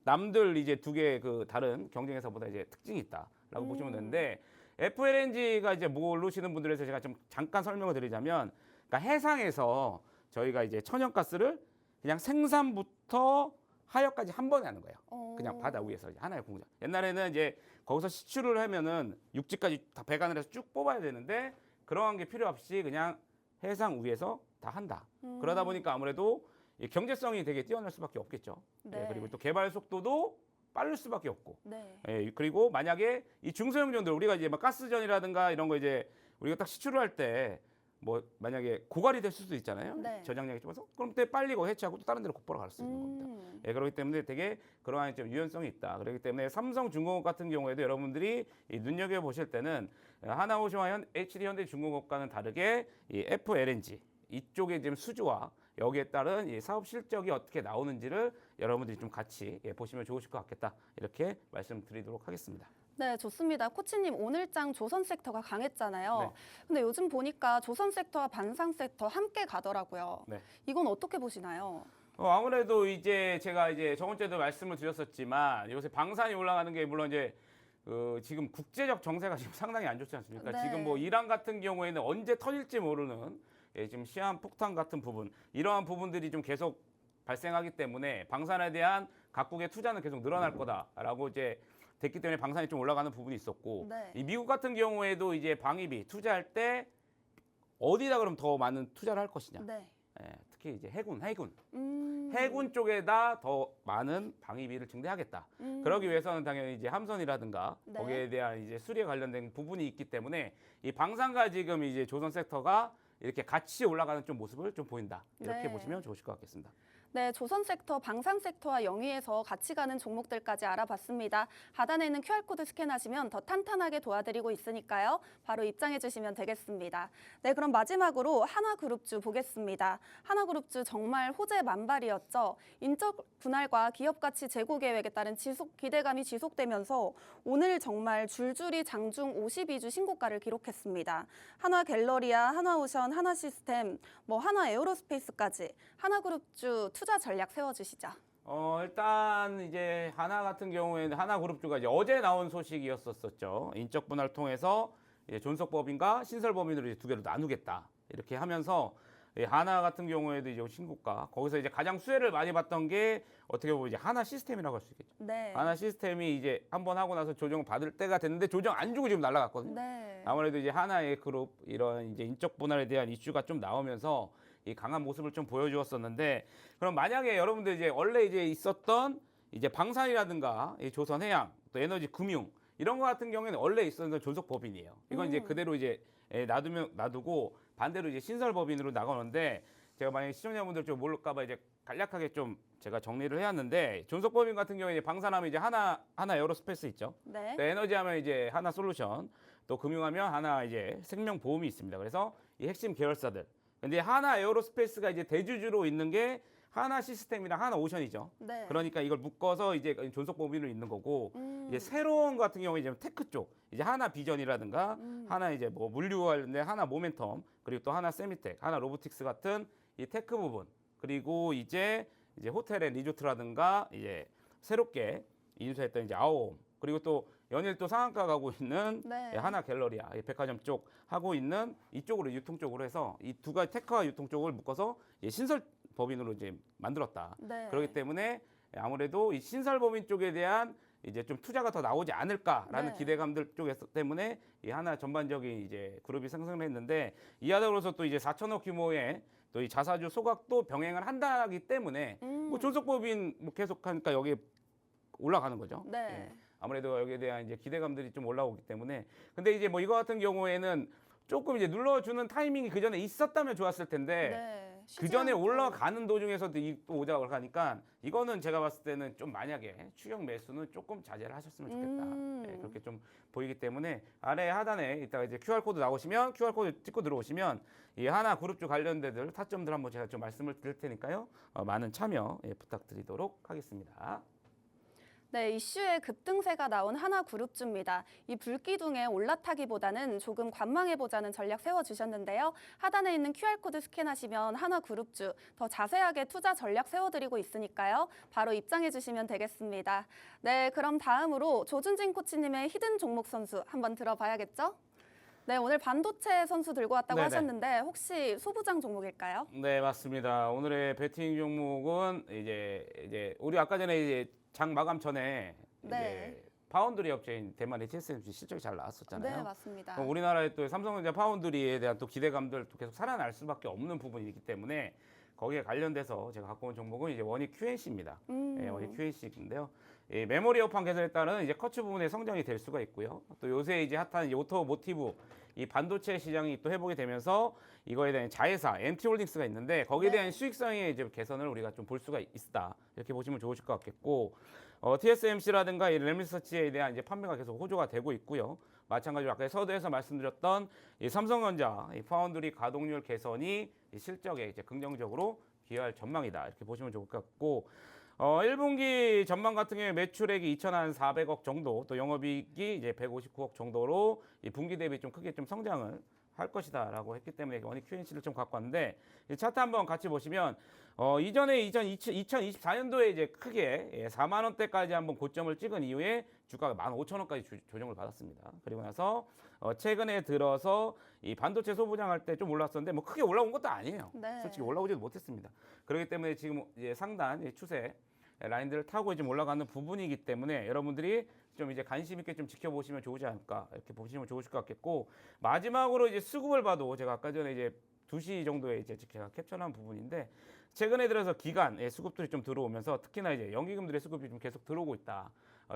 남들 이제 두 개 그 다른 경쟁회사보다 이제 특징이 있다라고 보시면 되는데 FLNG가 이제 모르시는 분들에서 제가 좀 잠깐 설명을 드리자면 그러니까 해상에서 저희가 이제 천연가스를 그냥 생산부터 하역까지 한 번에 하는 거예요. 그냥 바다 위에서 이제 하나의 공장. 옛날에는 이제 거기서 시추를 하면은 육지까지 다 배관을 해서 쭉 뽑아야 되는데 그러한 게 필요 없이 그냥 해상 위에서 다 한다. 그러다 보니까 아무래도 이 경제성이 되게 뛰어날 수밖에 없겠죠. 네. 예, 그리고 또 개발 속도도 빠를 수밖에 없고. 네. 예, 그리고 만약에 이 중소형전들 우리가 이제 막 가스전이라든가 이런 거 이제 우리가 딱 시추를 할 때 뭐 만약에 고갈이 될 수도 있잖아요. 네. 저장량이 좁아서 그럼 때 빨리 거 해체하고 또 다른 데로 곧바로 갈 수 있는 겁니다. 예, 그렇기 때문에 되게 그러한 좀 유연성이 있다. 그렇기 때문에 삼성중공업 같은 경우에도 여러분들이 이 눈여겨 보실 때는 하나오션과 HD현대중공업과는 다르게 이 FLNG 이쪽에 지금 수주와 여기에 따른 이 사업 실적이 어떻게 나오는지를 여러분들이 좀 같이 보시면 좋으실 것 같겠다. 이렇게 말씀드리도록 하겠습니다. 네, 좋습니다. 코치님, 오늘장 조선 섹터가 강했잖아요. 네. 근데 요즘 보니까 조선 섹터와 반상 섹터 함께 가더라고요. 네. 이건 어떻게 보시나요? 아무래도 이제 제가 이제 저번 주에도 말씀을 드렸었지만 요새 방산이 올라가는 게 물론 이제 지금 국제적 정세가 지금 상당히 안 좋지 않습니까? 네. 지금 뭐 이란 같은 경우에는 언제 터질지 모르는 지금 시한 폭탄 같은 부분 이러한 부분들이 좀 계속 발생하기 때문에 방산에 대한 각국의 투자는 계속 늘어날 거다라고 이제 됐기 때문에 방산이 좀 올라가는 부분이 있었고 네. 이 미국 같은 경우에도 이제 방위비 투자할 때 어디다 그럼 더 많은 투자를 할 것이냐? 네. 특히 이제 해군 쪽에다 더 많은 방위비를 증대하겠다. 그러기 위해서는 당연히 이제 함선이라든가 네. 거기에 대한 이제 수리에 관련된 부분이 있기 때문에 이 방산과 지금 이제 조선 섹터가 이렇게 같이 올라가는 좀 모습을 좀 보인다. 이렇게 네. 보시면 좋으실 것 같겠습니다. 네, 조선 섹터, 방산 섹터와 영위에서 같이 가는 종목들까지 알아봤습니다. 하단에 있는 QR코드 스캔하시면 더 탄탄하게 도와드리고 있으니까요. 바로 입장해 주시면 되겠습니다. 네, 그럼 마지막으로 하나그룹주 보겠습니다. 하나그룹주 정말 호재 만발이었죠. 인적 분할과 기업 가치 제고 계획에 따른 기대감이 지속되면서 오늘 정말 줄줄이 장중 52주 신고가를 기록했습니다. 하나갤러리아, 하나오션, 하나시스템, 하나에어로스페이스까지 하나그룹주 투자 전략 세워주시죠. 일단 이제 하나 같은 경우에는 하나그룹주가 이제 어제 나온 소식이었었죠. 인적 분할 통해서 이제 존속법인과 신설법인으로 이제 두 개로 나누겠다 이렇게 하면서 하나 같은 경우에도 이제 신고가 거기서 이제 가장 수혜를 많이 봤던 게 어떻게 보면 이제 하나 시스템이라고 할 수 있겠죠. 네. 하나 시스템이 이제 한번 하고 나서 조정 받을 때가 됐는데 조정 안 주고 지금 날아갔거든요. 네. 아무래도 이제 하나의 그룹 이런 이제 인적 분할에 대한 이슈가 좀 나오면서 이 강한 모습을 좀 보여주었었는데 그럼 만약에 여러분들 이제 원래 이제 있었던 이제 방산이라든가 이 조선해양 또 에너지 금융 이런 거 같은 경우에는 원래 있었던 존속법인이에요. 이건 이제 그대로 이제 놔두고 반대로 이제 신설법인으로 나가는데 제가 만약에 시청자분들 좀 모를까봐 이제 간략하게 좀 제가 정리를 해왔는데 존속법인 같은 경우에 이제 방산하면 이제 하나 에어로스페이스 있죠. 네. 또 에너지하면 이제 하나 솔루션, 또 금융하면 하나 이제 생명보험이 있습니다. 그래서 이 핵심 계열사들. 근데 하나 에어로스페이스가 이제 대주주로 있는 게 하나 시스템이랑 하나 오션이죠. 네. 그러니까 이걸 묶어서 이제 존속법인으로 있는 거고 이제 새로운 거 같은 경우에 이제 테크 쪽 이제 하나 비전이라든가 하나 이제 물류 관련된 하나 모멘텀 그리고 또 하나 세미텍, 하나 로보틱스 같은 이 테크 부분 그리고 이제 호텔 앤 리조트라든가 이제 새롭게 인수했던 이제 아오홈 그리고 또 연일 또 상한가 가고 있는 네. 하나 갤러리아 백화점 쪽 하고 있는 이쪽으로 유통 쪽으로 해서 이 두 가지 테크와 유통 쪽을 묶어서 신설 법인으로 이제 만들었다. 네. 그렇기 때문에 아무래도 이 신설 법인 쪽에 대한 이제 좀 투자가 더 나오지 않을까라는 네. 기대감들 쪽에서 때문에 이 하나 전반적인 이제 그룹이 상승을 했는데 이하더로서 또 이제 4천억 규모의 또 이 자사주 소각도 병행을 한다기 때문에 뭐 존속법인 뭐 계속하니까 여기 올라가는 거죠. 네. 예. 아무래도 여기에 대한 이제 기대감들이 좀 올라오기 때문에 근데 이제 뭐 이거 같은 경우에는 조금 이제 눌러주는 타이밍이 그 전에 있었다면 좋았을 텐데 네. 그 전에 올라가는 도중에서도 또 오작을 하니까 이거는 제가 봤을 때는 좀 만약에 추격 매수는 조금 자제를 하셨으면 좋겠다. 예, 그렇게 좀 보이기 때문에 아래 하단에 이따가 이제 QR코드 나오시면 QR코드 찍고 들어오시면 이 하나 그룹주 관련대들 타점들 한번 제가 좀 말씀을 드릴 테니까요. 많은 참여 부탁드리도록 하겠습니다. 네, 이슈에 급등세가 나온 하나그룹주입니다. 이 불기둥에 올라타기보다는 조금 관망해보자는 전략 세워주셨는데요. 하단에 있는 QR코드 스캔하시면 하나그룹주 더 자세하게 투자 전략 세워드리고 있으니까요. 바로 입장해주시면 되겠습니다. 네, 그럼 다음으로 조준진 코치님의 히든 종목 선수 한번 들어봐야겠죠? 네, 오늘 반도체 선수 들고 왔다고 네네. 하셨는데 혹시 소부장 종목일까요? 네, 맞습니다. 오늘의 베팅 종목은 이제 우리 아까 전에 이제 장 마감 전에 네. 이제 파운드리 업체인 대만 HSMC 실적이 잘 나왔었잖아요. 네, 맞습니다. 그럼 우리나라의 또 삼성전자 파운드리에 대한 또 기대감들도 계속 살아날 수밖에 없는 부분이기 때문에 거기에 관련돼서 제가 갖고 온 종목은 이제 원익 QNC입니다. 예, 원익 QNC인데요. 이 메모리 업황 개선에 따른 이제 커츠 부분의 성장이 될 수가 있고요. 또 요새 이제 핫한 이제 오토모티브 이 반도체 시장이 또 회복이 되면서 이거에 대한 자회사 MT홀딩스가 있는데 거기에 대한 수익성의 이제 개선을 우리가 좀 볼 수가 있다. 이렇게 보시면 좋으실 것 같겠고 TSMC라든가 이 램리서치에 대한 이제 판매가 계속 호조가 되고 있고요. 마찬가지로 아까 서두에서 말씀드렸던 이 삼성전자 이 파운드리 가동률 개선이 이 실적에 이제 긍정적으로 기여할 전망이다. 이렇게 보시면 좋을 것 같고 1분기 전망 같은 경우에 매출액이 2,400억 정도, 또 영업이익이 이제 159억 정도로 이 분기 대비 좀 크게 좀 성장을 할 것이다라고 했기 때문에 원익 QNC를 좀 갖고 왔는데 이 차트 한번 같이 보시면 이전에 2024년도에 이제 크게 4만 원대까지 한번 고점을 찍은 이후에 주가가 15,000원까지 조정을 받았습니다. 그리고 나서 최근에 들어서 이 반도체 소부장할 때 좀 올랐었는데 뭐 크게 올라온 것도 아니에요. 네. 솔직히 올라오지도 못했습니다. 그렇기 때문에 지금 이제 상단 추세 라인들을 타고 좀 올라가는 부분이기 때문에 여러분들이 좀 이제 관심 있게 좀 지켜보시면 좋지 않을까 이렇게 보시면 좋으실 것 같겠고 마지막으로 이제 수급을 봐도 제가 아까 전에 이제 2시 정도에 이제 제가 캡처한 부분인데 최근에 들어서 기간 수급들이 좀 들어오면서 특히나 이제 연기금들의 수급이 좀 계속 들어오고 있다.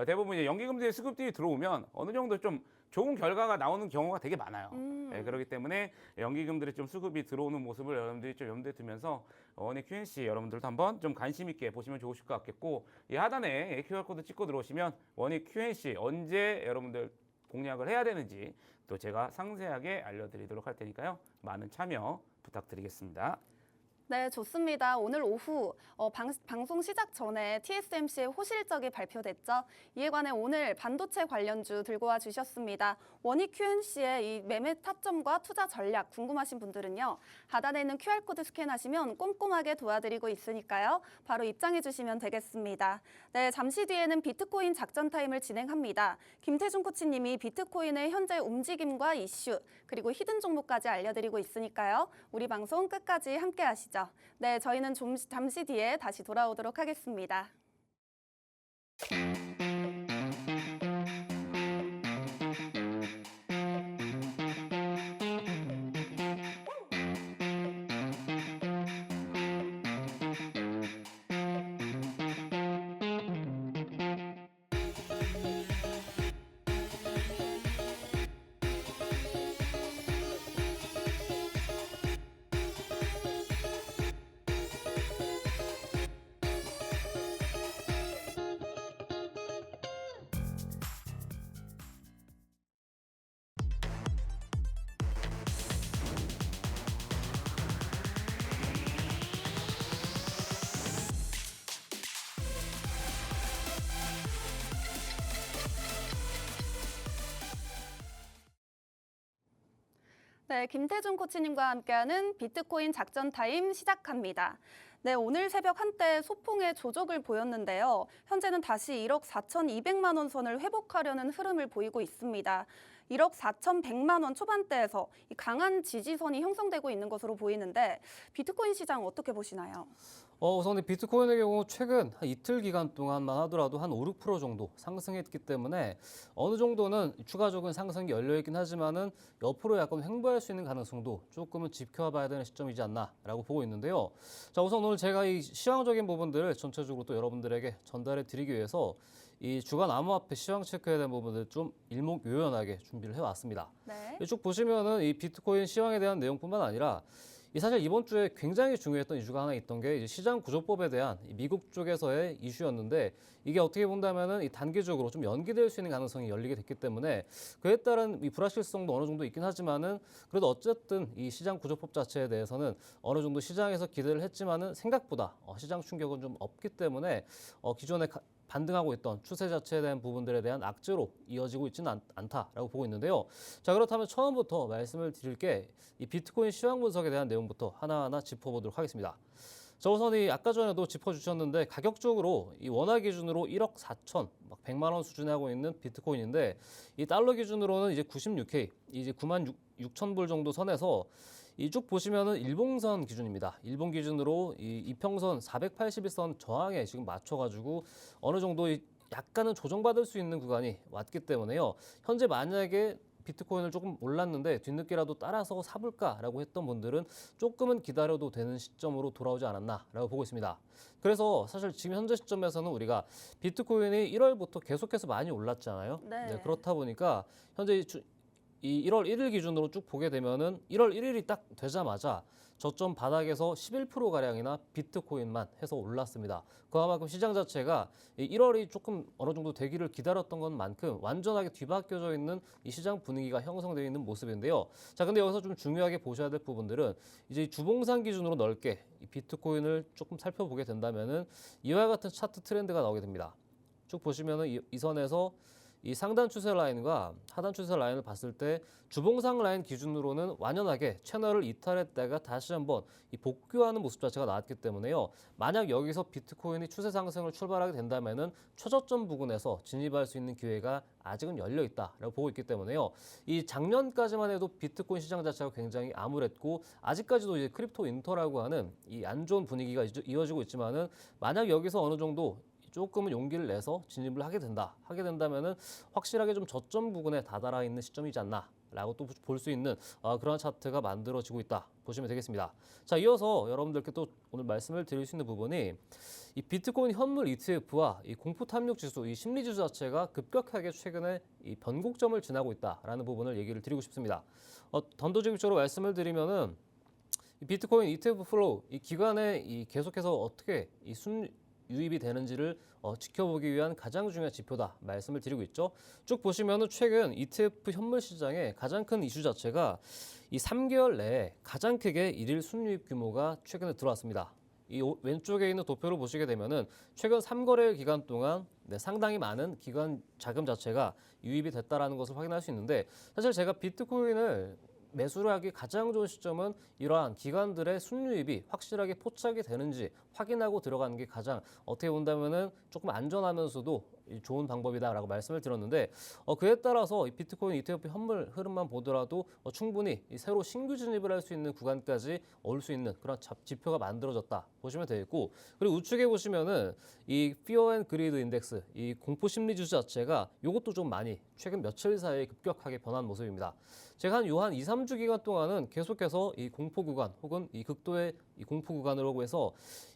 대부분 이제 연기금들의 수급들이 들어오면 어느 정도 좀 좋은 결과가 나오는 경우가 되게 많아요. 그렇기 때문에 연기금들의 좀 수급이 들어오는 모습을 여러분들이 좀 염두에 두면서 원익 QNC 여러분들도 한번 좀 관심 있게 보시면 좋으실 것 같겠고, 이 하단에 QR코드 찍고 들어오시면 원익 QNC 언제 여러분들 공략을 해야 되는지 또 제가 상세하게 알려드리도록 할 테니까요. 많은 참여 부탁드리겠습니다. 네, 좋습니다. 오늘 오후 방송 시작 전에 TSMC의 호실적이 발표됐죠. 이에 관해 오늘 반도체 관련주 들고 와 주셨습니다. 원익 QNC의 이 매매 타점과 투자 전략 궁금하신 분들은요. 하단에 있는 QR코드 스캔하시면 꼼꼼하게 도와드리고 있으니까요. 바로 입장해 주시면 되겠습니다. 네, 잠시 뒤에는 비트코인 작전 타임을 진행합니다. 김태준 코치님이 비트코인의 현재 움직임과 이슈, 그리고 히든 종목까지 알려드리고 있으니까요. 우리 방송 끝까지 함께 하시죠. 네, 저희는 잠시 뒤에 다시 돌아오도록 하겠습니다. 네, 김태준 코치님과 함께하는 비트코인 작전 타임 시작합니다. 네, 오늘 새벽 한때 소폭의 조정을 보였는데요. 현재는 다시 1억 4,200만 원 선을 회복하려는 흐름을 보이고 있습니다. 1억 4,100만 원 초반대에서 이 강한 지지선이 형성되고 있는 것으로 보이는데 비트코인 시장 어떻게 보시나요? 우선 비트코인의 경우 최근 한 이틀 기간 동안만 하더라도 한 5, 6% 정도 상승했기 때문에 어느 정도는 추가적인 상승이 열려있긴 하지만은 옆으로 약간 횡보할 수 있는 가능성도 조금은 지켜봐야 되는 시점이지 않나라고 보고 있는데요. 자, 우선 오늘 제가 이 시황적인 부분들을 전체적으로 또 여러분들에게 전달해 드리기 위해서 이 주간 암호화폐 시황 체크에 대한 부분들 좀 일목요연하게 준비를 해왔습니다. 네. 쭉 보시면은 이 비트코인 시황에 대한 내용뿐만 아니라 사실 이번 주에 굉장히 중요했던 이슈가 하나 있던 게 이제 시장 구조법에 대한 미국 쪽에서의 이슈였는데 이게 어떻게 본다면은 이 단기적으로 좀 연기될 수 있는 가능성이 열리게 됐기 때문에 그에 따른 이 불확실성도 어느 정도 있긴 하지만은 그래도 어쨌든 이 시장 구조법 자체에 대해서는 어느 정도 시장에서 기대를 했지만은 생각보다 시장 충격은 좀 없기 때문에 기존에 반등하고 있던 추세 자체에 대한 부분들에 대한 악재로 이어지고 있지는 않다라고 보고 있는데요. 자, 그렇다면 처음부터 말씀을 드릴 게 이 비트코인 시황 분석에 대한 내용부터 하나하나 짚어보도록 하겠습니다. 자, 우선 아까 전에도 짚어주셨는데 가격적으로 이 원화 기준으로 1억 4,100만 원 수준에 하고 있는 비트코인인데 이 달러 기준으로는 이제 96K, 이제 9만 6천 불 정도 선에서 이쪽 보시면은 일봉선 기준입니다. 일봉 기준으로 이 이평선 481선 저항에 지금 맞춰가지고 어느 정도 약간은 조정받을 수 있는 구간이 왔기 때문에요. 현재 만약에 비트코인을 조금 올랐는데 뒤늦게라도 따라서 사볼까라고 했던 분들은 조금은 기다려도 되는 시점으로 돌아오지 않았나라고 보고 있습니다. 그래서 사실 지금 현재 시점에서는 우리가 비트코인이 1월부터 계속해서 많이 올랐잖아요. 네. 그렇다 보니까 현재 이 1월 1일 기준으로 쭉 보게 되면은 1월 1일이 딱 되자마자 저점 바닥에서 11%가량이나 비트코인만 해서 올랐습니다. 그만큼 시장 자체가 이 1월이 조금 어느 정도 되기를 기다렸던 것만큼 완전하게 뒤바뀌어져 있는 이 시장 분위기가 형성되어 있는 모습인데요. 자, 근데 여기서 좀 중요하게 보셔야 될 부분들은 이제 주봉상 기준으로 넓게 이 비트코인을 조금 살펴보게 된다면은 이와 같은 차트 트렌드가 나오게 됩니다. 쭉 보시면은 이 선에서 이 상단 추세 라인과 하단 추세 라인을 봤을 때 주봉상 라인 기준으로는 완연하게 채널을 이탈했다가 다시 한번 이 복귀하는 모습 자체가 나왔기 때문에요. 만약 여기서 비트코인이 추세 상승을 출발하게 된다면은 최저점 부근에서 진입할 수 있는 기회가 아직은 열려 있다라고 보고 있기 때문에요. 이 작년까지만 해도 비트코인 시장 자체가 굉장히 암울했고 아직까지도 이제 크립토 인터라고 하는 이 안 좋은 분위기가 이어지고 있지만은 만약 여기서 어느 정도 조금은 용기를 내서 진입을 하게 된다면은 확실하게 좀 저점 부근에 다다라 있는 시점이지 않나 있다라고 또 볼 수 있는 그런 차트가 만들어지고 있다 보시면 되겠습니다. 자, 이어서 여러분들께 또 오늘 말씀을 드릴 수 있는 부분이 이 비트코인 현물 ETF와 이 공포 탐욕 지수, 이 심리 지수 자체가 급격하게 최근에 이 변곡점을 지나고 있다라는 부분을 얘기를 드리고 싶습니다. 단도직입적으로 말씀을 드리면은 이 비트코인 ETF 플로우, 이 기간에 이 계속해서 어떻게 이 순유입이 되는지를 지켜보기 위한 가장 중요한 지표다 말씀을 드리고 있죠. 쭉 보시면은 최근 ETF 현물 시장의 가장 큰 이슈 자체가 이 3개월 내에 가장 크게 일일 순유입 규모가 최근에 들어왔습니다. 이 왼쪽에 있는 도표를 보시게 되면은 최근 3거래 기간 동안 상당히 많은 기관 자금 자체가 유입이 됐다라는 것을 확인할 수 있는데, 사실 제가 비트코인을 매수를 하기 가장 좋은 시점은 이러한 기관들의 순유입이 확실하게 포착이 되는지 확인하고 들어가는 게 가장 어떻게 본다면은 조금 안전하면서도 좋은 방법이다라고 말씀을 드렸는데, 그에 따라서 이 비트코인 ETF 현물 흐름만 보더라도 충분히 이 새로 신규 진입을 할 수 있는 구간까지 올 수 있는 그런 지표가 만들어졌다 보시면 되겠고, 그리고 우측에 보시면은 이 Fear and Greed 인덱스, 이 공포 심리 지수 자체가 이것도 좀 많이 최근 며칠 사이에 급격하게 변한 모습입니다. 제가 한 2, 3주 기간 동안은 계속해서 이 공포 구간 혹은 이 극도의 이 공포 구간으로 해서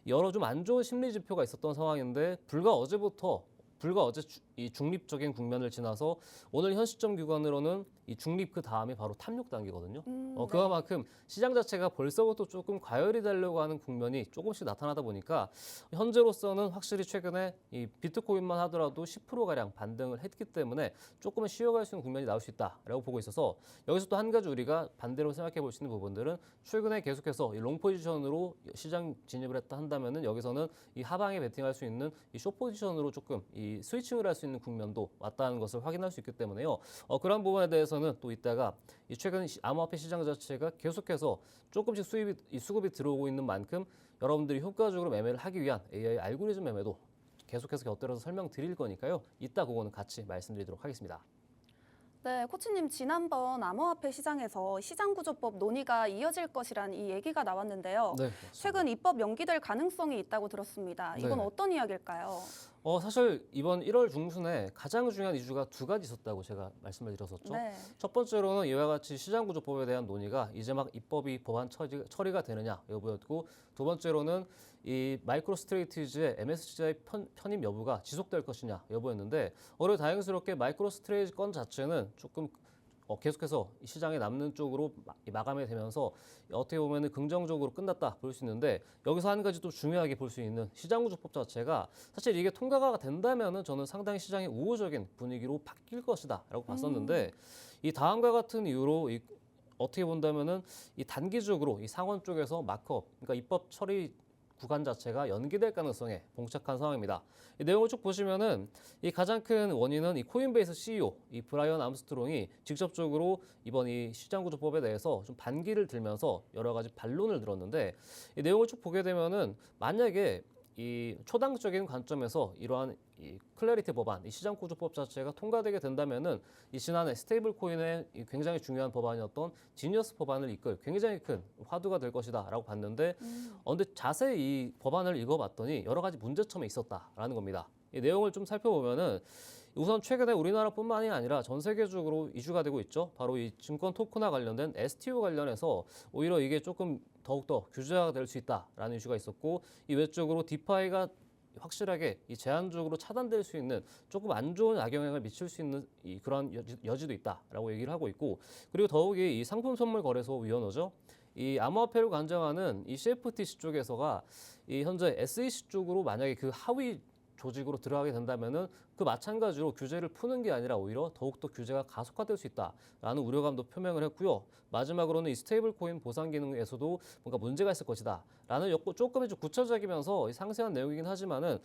여러 좀 안 좋은 심리 지표가 있었던 상황인데, 불과 어제 이 중립적인 국면을 지나서 오늘 현 시점 기간으로는 이 중립 그 다음에 바로 탐욕 단계거든요. 네. 그만큼 시장 자체가 벌써부터 조금 과열이 되려고 하는 국면이 조금씩 나타나다 보니까 현재로서는 확실히 최근에 이 비트코인만 하더라도 10%가량 반등을 했기 때문에 조금은 쉬어갈 수 있는 국면이 나올 수 있다라고 보고 있어서, 여기서 또 한 가지 우리가 반대로 생각해 볼 수 있는 부분들은 최근에 계속해서 이 롱 포지션으로 시장 진입을 했다 한다면은 여기서는 이 하방에 베팅할 수 있는 이 숏 포지션으로 조금 이 스위칭을 할 수 있는 국면도 왔다는 것을 확인할 수 있기 때문에요. 그런 부분에 대해서는 또 이따가 이 최근 암호화폐 시장 자체가 계속해서 조금씩 수급이 들어오고 있는 만큼 여러분들이 효과적으로 매매를 하기 위한 AI 알고리즘 매매도 계속해서 곁들여서 설명드릴 거니까요. 이따 그거는 같이 말씀드리도록 하겠습니다. 네, 코치님, 지난번 암호화폐 시장에서 시장구조법 논의가 이어질 것이란 이 얘기가 나왔는데요. 네, 최근 입법 연기될 가능성이 있다고 들었습니다. 이건 네. 어떤 이야기일까요? 사실 이번 1월 중순에 가장 중요한 이슈가 두 가지 있었다고 제가 말씀을 드렸었죠. 네. 첫 번째로는 이와 같이 시장구조법에 대한 논의가 이제 막 입법이 법안 처리가 되느냐 여부였고, 두 번째로는 이 마이크로 스트레이티즈의 MSCI 편입 여부가 지속될 것이냐 여부였는데, 오히려 다행스럽게 마이크로 스트레이트 건 자체는 조금 계속해서 이 시장에 남는 쪽으로 마감이 되면서 어떻게 보면 긍정적으로 끝났다 볼 수 있는데, 여기서 한 가지 또 중요하게 볼 수 있는 시장구조법 자체가 사실 이게 통과가 된다면은 저는 상당히 시장이 우호적인 분위기로 바뀔 것이다라고 봤었는데, 이 다음과 같은 이유로 어떻게 본다면은 이 단기적으로 이 상원 쪽에서 마크업, 그러니까 입법 처리 구간 자체가 연기될 가능성에 봉착한 상황입니다. 이 내용을 쭉 보시면은 이 가장 큰 원인은 이 코인베이스 CEO 이 브라이언 암스트롱이 직접적으로 이번 이 시장구조법에 대해서 좀 반기를 들면서 여러 가지 반론을 들었는데, 이 내용을 쭉 보게 되면은 만약에 이 초당적인 관점에서 이러한 이 클래리티 법안, 이 시장구조법 자체가 통과되게 된다면은 이 지난해 스테이블 코인의 굉장히 중요한 법안이었던 지니어스 법안을 이끌 굉장히 큰 화두가 될 것이다라고 봤는데, 근데 자세히 이 법안을 읽어봤더니 여러 가지 문제점이 있었다라는 겁니다. 이 내용을 좀 살펴보면은 우선 최근에 우리나라뿐만이 아니라 전 세계적으로 이슈가 되고 있죠. 바로 이 증권 토큰화 관련된 STO 관련해서 오히려 이게 조금 더욱더 규제가 될 수 있다라는 이슈가 있었고, 이 외적으로 디파이가 확실하게 이 제한적으로 차단될 수 있는 조금 안 좋은 악영향을 미칠 수 있는 그런 여지도 있다라고 얘기를 하고 있고, 그리고 더욱이 이 상품 선물 거래소 위원회죠. 이 암호화폐를 관장하는 이 CFTC 쪽에서가 이 현재 SEC 쪽으로 만약에 그 하위 조직으로 들어가게 된다면은 그 마찬가지로 규제를 푸는 게 아니라 오히려 더욱더 규제가 가속화될 수 있다라는 우려감도 표명을 했고요. 마지막으로는 이 스테이블 코인 보상 기능에서도 뭔가 문제가 있을 것이다라는 조금 좀 구체적이면서 상세한 내용이긴 하지만은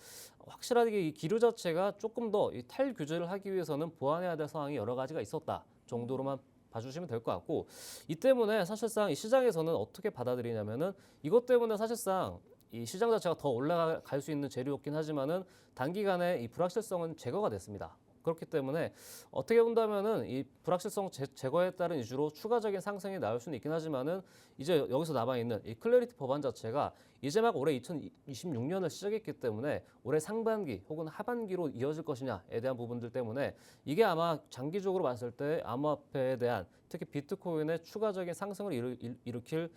확실하게 이 기류 자체가 조금 더 이 탈규제를 하기 위해서는 보완해야 될 사항이 여러 가지가 있었다 정도로만 봐주시면 될 것 같고, 이 때문에 사실상 이 시장에서는 어떻게 받아들이냐면은 이것 때문에 사실상 이 시장 자체가 더 올라갈 수 있는 재료였긴 하지만은 단기간에 이 불확실성은 제거가 됐습니다. 그렇기 때문에 어떻게 본다면은 이 불확실성 제거에 따른 이슈로 추가적인 상승이 나올 수는 있긴 하지만은 이제 여기서 남아 있는 이 클래리티 법안 자체가 이제 막 올해 2026년을 시작했기 때문에 올해 상반기 혹은 하반기로 이어질 것이냐에 대한 부분들 때문에 이게 아마 장기적으로 봤을 때 암호화폐에 대한 특히 비트코인의 추가적인 상승을 일으킬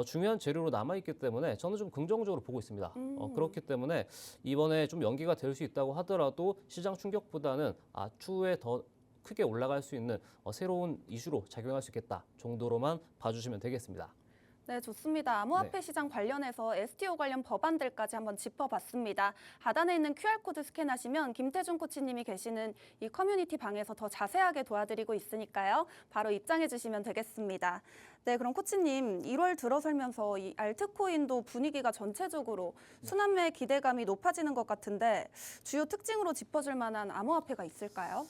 중요한 재료로 남아있기 때문에 저는 좀 긍정적으로 보고 있습니다. 그렇기 때문에 이번에 좀 연기가 될 수 있다고 하더라도 시장 충격보다는 추후에 더 크게 올라갈 수 있는 새로운 이슈로 작용할 수 있겠다 정도로만 봐주시면 되겠습니다. 네, 좋습니다. 암호화폐 시장 관련해서 STO 관련 법안들까지 한번 짚어봤습니다. 하단에 있는 QR코드 스캔하시면 김태준 코치님이 계시는 이 커뮤니티 방에서 더 자세하게 도와드리고 있으니까요. 바로 입장해 주시면 되겠습니다. 네, 그럼 코치님, 1월 들어설면서 이 알트코인도 분위기가 전체적으로 순환매 기대감이 높아지는 것 같은데 주요 특징으로 짚어줄 만한 암호화폐가 있을까요?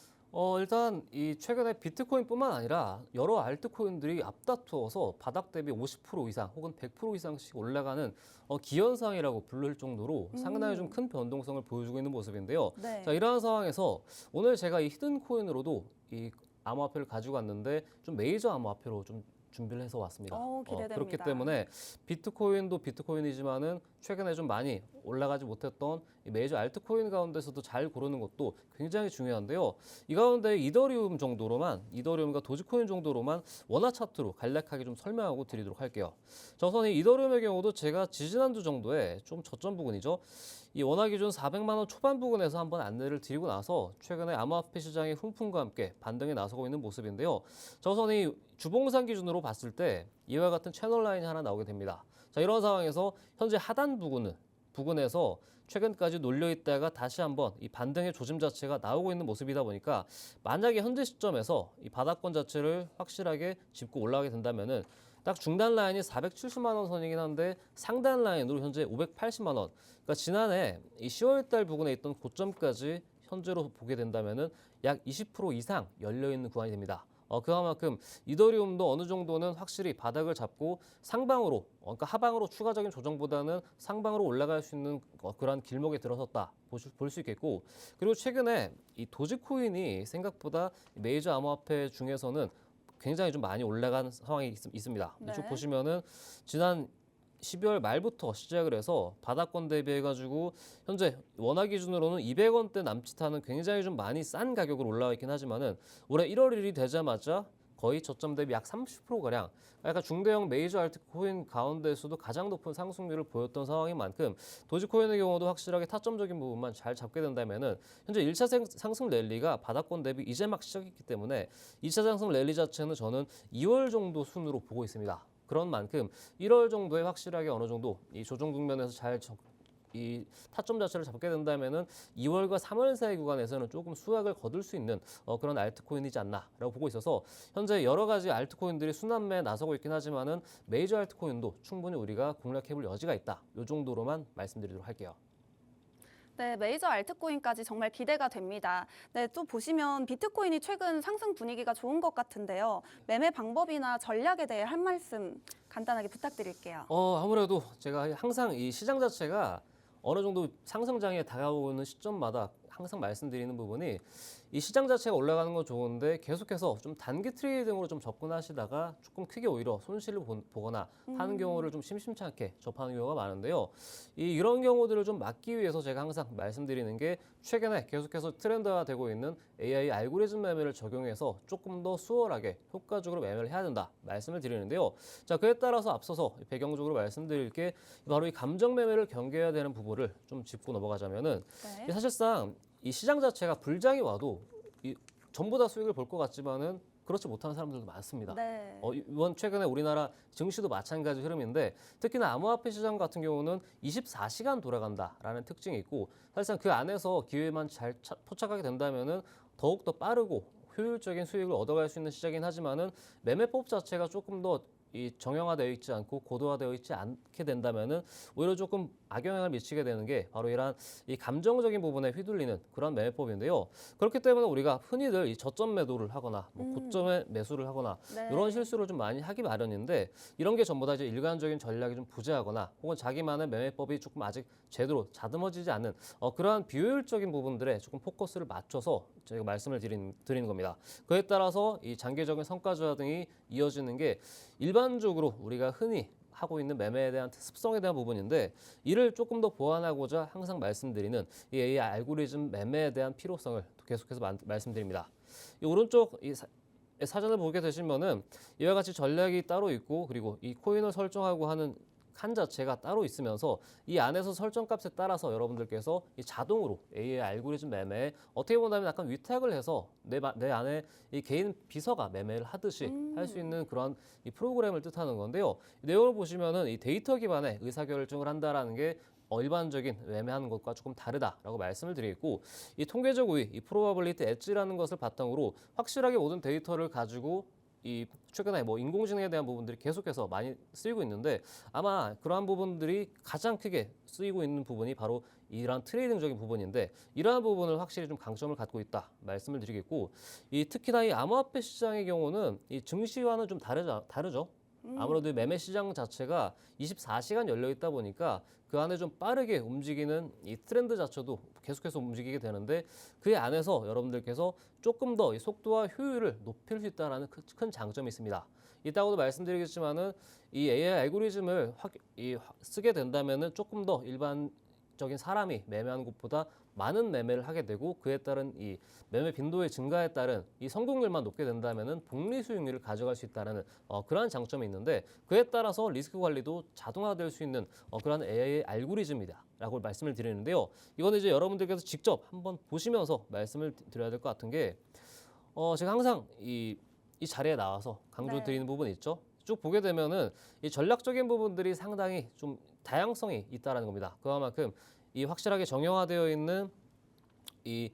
일단 이 최근에 비트코인뿐만 아니라 여러 알트코인들이 앞다투어서 바닥 대비 50% 이상 혹은 100% 이상씩 올라가는 기현상이라고 부를 정도로 상당히 좀 큰 변동성을 보여주고 있는 모습인데요. 네. 자, 이러한 상황에서 오늘 제가 이 히든 코인으로도 이 암호화폐를 가지고 왔는데 좀 메이저 암호화폐로 좀 준비를 해서 왔습니다. 기대됩니다. 그렇기 때문에 비트코인도 비트코인이지만은 최근에 좀 많이 올라가지 못했던 이 메이저 알트코인 가운데서도 잘 고르는 것도 굉장히 중요한데요. 이 가운데 이더리움과 도지코인 정도로만 원화 차트로 간략하게 좀 설명하고 드리도록 할게요. 자, 우선 이 이더리움의 경우도 제가 지지난주 정도에 좀 저점 부근이죠. 이 원화 기준 400만 원 초반 부근에서 한번 안내를 드리고 나서 최근에 암호화폐 시장의 훈풍과 함께 반등에 나서고 있는 모습인데요. 자, 우선 이 주봉상 기준으로 봤을 때 이와 같은 채널 라인이 하나 나오게 됩니다. 자, 이런 상황에서 현재 하단 부근에서 최근까지 놀려 있다가 다시 한번 이 반등의 조짐 자체가 나오고 있는 모습이다 보니까 만약에 현재 시점에서 이 바닥권 자체를 확실하게 짚고 올라가게 된다면은 딱 중단 라인이 470만 원 선이긴 한데 상단 라인으로 현재 580만 원. 그러니까 지난해 이 10월 달 부근에 있던 고점까지 현재로 보게 된다면은 약 20% 이상 열려 있는 구간이 됩니다. 그만큼 이더리움도 어느 정도는 확실히 바닥을 잡고 상방으로, 그러니까 하방으로 추가적인 조정보다는 상방으로 올라갈 수 있는 그러한 길목에 들어섰다 볼 수 있겠고, 그리고 최근에 이 도지코인이 생각보다 메이저 암호화폐 중에서는 굉장히 좀 많이 올라간 상황이 있습니다. 네. 이쪽 보시면은 지난 12월 말부터 시작을 해서 바닥권 대비해가지고 현재 원화 기준으로는 200원대 남짓하는 굉장히 좀 많이 싼 가격으로 올라와 있긴 하지만은 올해 1월 1일이 되자마자 거의 저점 대비 약 30%가량 약간 중대형 메이저 알트코인 가운데서도 가장 높은 상승률을 보였던 상황인 만큼 도지코인의 경우도 확실하게 타점적인 부분만 잘 잡게 된다면은 현재 1차 상승 랠리가 바닥권 대비 이제 막 시작했기 때문에 2차 상승 랠리 자체는 저는 2월 정도 순으로 보고 있습니다. 그런 만큼 1월 정도에 확실하게 어느 정도 이 조정 국면에서 이 타점 자체를 잡게 된다면은 2월과 3월 사이 구간에서는 조금 수확을 거둘 수 있는 그런 알트코인이지 않나라고 보고 있어서 현재 여러 가지 알트코인들이 순환매에 나서고 있긴 하지만은 메이저 알트코인도 충분히 우리가 공략해볼 여지가 있다. 이 정도로만 말씀드리도록 할게요. 네, 메이저 알트코인까지 정말 기대가 됩니다. 네, 또 보시면 비트코인이 최근 상승 분위기가 좋은 것 같은데요. 매매 방법이나 전략에 대해 한 말씀 간단하게 부탁드릴게요. 아무래도 제가 항상 이 시장 자체가 어느 정도 상승장에 다가오는 시점마다 항상 말씀드리는 부분이 이 시장 자체가 올라가는 건 좋은데 계속해서 좀 단기 트레이딩으로 좀 접근하시다가 조금 크게 오히려 손실을 보거나 하는 경우를 좀 심심찮게 접하는 경우가 많은데요. 이런 경우들을 좀 막기 위해서 제가 항상 말씀드리는 게 최근에 계속해서 트렌드화되고 있는 AI 알고리즘 매매를 적용해서 조금 더 수월하게 효과적으로 매매를 해야 된다 말씀을 드리는데요. 자, 그에 따라서 앞서서 배경적으로 말씀드릴 게 바로 이 감정 매매를 경계해야 되는 부분을 좀 짚고 넘어가자면은 네. 사실상 이 시장 자체가 불장이 와도 전부 다 수익을 볼 것 같지만은 그렇지 못하는 사람들도 많습니다. 네. 이번 최근에 우리나라 증시도 마찬가지 흐름인데 특히나 암호화폐 시장 같은 경우는 24시간 돌아간다라는 특징이 있고 사실상 그 안에서 기회만 잘 포착하게 된다면은 더욱더 빠르고 효율적인 수익을 얻어갈 수 있는 시장이긴 하지만은 매매법 자체가 조금 더 정형화되어 있지 않고 고도화되어 있지 않게 된다면은 오히려 조금 악영향을 미치게 되는 게 바로 이러한 이 감정적인 부분에 휘둘리는 그런 매매법인데요. 그렇기 때문에 우리가 흔히들 이 저점 매도를 하거나 고점에 매수를 하거나 네. 이런 실수를 좀 많이 하기 마련인데 이런 게 전부 다 이제 일관적인 전략이 좀 부재하거나 혹은 자기만의 매매법이 조금 아직 제대로 다듬어지지 않는 그러한 비효율적인 부분들에 조금 포커스를 맞춰서 저희가 말씀을 드리는 겁니다. 그에 따라서 이 장기적인 성과주화 등이 이어지는 게 일반적으로 우리가 흔히 하고 있는 매매에 대한 습성에 대한 부분인데 이를 조금 더 보완하고자 항상 말씀드리는 이 AI 알고리즘 매매에 대한 필요성을 계속해서 말씀드립니다. 이 오른쪽 사전을 보게 되시면은 이와 같이 전략이 따로 있고 그리고 이 코인을 설정하고 하는 칸 자체가 따로 있으면서 이 안에서 설정값에 따라서 여러분들께서 이 자동으로 AI 알고리즘 매매에 어떻게 보면 약간 위탁을 해서 내 안에 이 개인 비서가 매매를 하듯이 할 수 있는 그런 이 프로그램을 뜻하는 건데요. 이 내용을 보시면은 이 데이터 기반의 의사결정을 한다라는 게 일반적인 매매하는 것과 조금 다르다라고 말씀을 드리겠고 이 통계적 우위, 이 프로바빌리티 엣지라는 것을 바탕으로 확실하게 모든 데이터를 가지고 이 최근에 뭐 인공지능에 대한 부분들이 계속해서 많이 쓰이고 있는데 아마 그러한 부분들이 가장 크게 쓰이고 있는 부분이 바로 이러한 트레이딩적인 부분인데 이러한 부분을 확실히 좀 강점을 갖고 있다 말씀을 드리겠고 이 특히나 이 암호화폐 시장의 경우는 이 증시와는 좀 다르죠. 아무래도 매매 시장 자체가 24시간 열려 있다 보니까 그 안에 좀 빠르게 움직이는 이 트렌드 자체도 계속해서 움직이게 되는데 그 안에서 여러분들께서 조금 더 이 속도와 효율을 높일 수 있다는 큰 장점이 있습니다. 이따가도 말씀드리겠지만은 이 AI 알고리즘을 쓰게 된다면은 조금 더 일반적인 사람이 매매하는 것보다 많은 매매를 하게 되고 그에 따른 이 매매 빈도의 증가에 따른 이 성공률만 높게 된다면은 복리 수익률을 가져갈 수 있다는 그러한 장점이 있는데 그에 따라서 리스크 관리도 자동화될 수 있는 그러한 AI 알고리즘이다라고 말씀을 드리는데요. 이거는 이제 여러분들께서 직접 한번 보시면서 말씀을 드려야 될 것 같은 게 제가 항상 이 자리에 나와서 강조드리는 부분이 있죠. 쭉 보게 되면은 이 전략적인 부분들이 상당히 좀 다양성이 있다라는 겁니다. 그만큼 이 확실하게 정형화되어 있는 이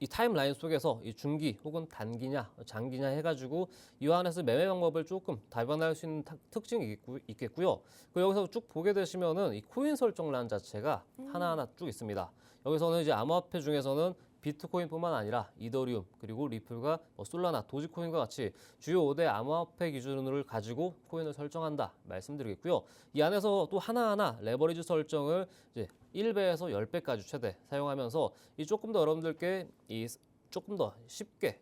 타임라인 속에서 이 중기 혹은 단기냐 장기냐 해가지고 이 안에서 매매 방법을 조금 다변화할 수 있는 특징이 있겠고요. 그 여기서 쭉 보게 되시면은 이 코인 설정란 자체가 하나하나 쭉 있습니다. 여기서는 이제 암호화폐 중에서는 비트코인뿐만 아니라 이더리움 그리고 리플과 솔라나, 도지코인과 같이 주요 5대 암호화폐 기준을 가지고 코인을 설정한다 말씀드리겠고요. 이 안에서 또 하나하나 레버리지 설정을 이제 1배에서 10배까지 최대 사용하면서 이 조금 더 여러분들께 이 조금 더 쉽게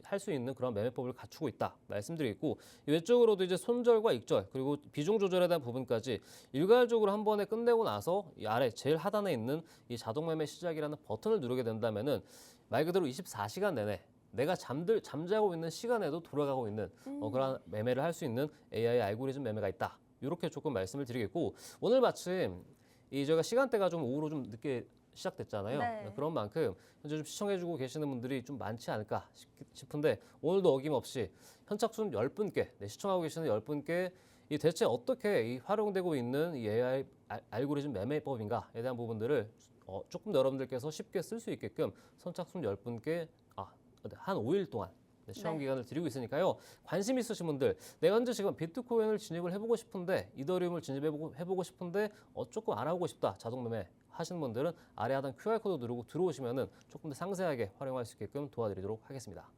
할 수 있는 그런 매매법을 갖추고 있다 말씀드리겠고 외적으로도 이제 손절과 익절 그리고 비중 조절에 대한 부분까지 일괄적으로 한 번에 끝내고 나서 이 아래 제일 하단에 있는 이 자동 매매 시작이라는 버튼을 누르게 된다면은 말 그대로 24시간 내내 내가 잠자고 있는 시간에도 돌아가고 있는 그런 매매를 할 수 있는 AI 알고리즘 매매가 있다. 이렇게 조금 말씀을 드리겠고 오늘 마침 저희가 시간대가 좀 오후로 좀 늦게 시작됐잖아요. 네. 그런 만큼 현재 좀 시청해주고 계시는 분들이 좀 많지 않을까 싶은데 오늘도 어김없이 현착순 10분께 시청하고 계시는 10분께 이 대체 어떻게 활용되고 있는 이 AI 알고리즘 매매법인가에 대한 부분들을 조금 더 여러분들께서 쉽게 쓸 수 있게끔 선착순 10분께 한 5일 동안 시험 기간을 드리고 있으니까요. 관심 있으신 분들, 내가 현재 지금 비트코인을 진입을 해보고 싶은데 이더리움을 진입해보고 싶은데 조금 알아보고 싶다. 자동 매매 하시는 분들은 아래 하단 QR코드 누르고 들어오시면은 조금 더 상세하게 활용할 수 있게끔 도와드리도록 하겠습니다.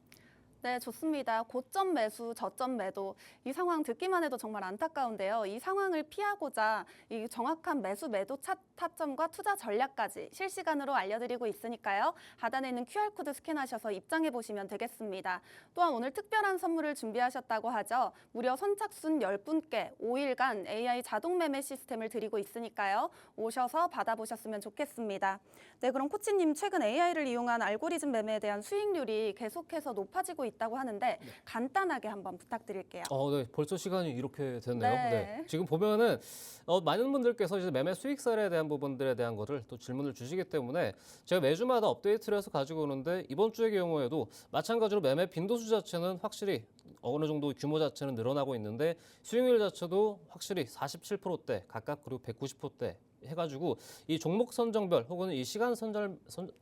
네, 좋습니다. 고점 매수, 저점 매도. 이 상황 듣기만 해도 정말 안타까운데요. 이 상황을 피하고자 이 정확한 매수, 매도 타점과 투자 전략까지 실시간으로 알려드리고 있으니까요. 하단에 있는 QR코드 스캔하셔서 입장해 보시면 되겠습니다. 또한 오늘 특별한 선물을 준비하셨다고 하죠. 무려 선착순 10분께 5일간 AI 자동 매매 시스템을 드리고 있으니까요. 오셔서 받아보셨으면 좋겠습니다. 네, 그럼 코치님 최근 AI를 이용한 알고리즘 매매에 대한 수익률이 계속해서 높아지고 있다고 하는데 간단하게 한번 부탁드릴게요. 네, 벌써 시간이 이렇게 됐네요. 네. 지금 보면은 많은 분들께서 이제 매매 수익설에 대한 부분들에 대한 것을 또 질문을 주시기 때문에 제가 매주마다 업데이트를 해서 가지고 오는데 이번 주의 경우에도 마찬가지로 매매 빈도수 자체는 확실히 어느 정도 규모 자체는 늘어나고 있는데 수익률 자체도 확실히 47%대 각각 그리고 190%대 해가지고 이 종목 선정별 혹은 이 시간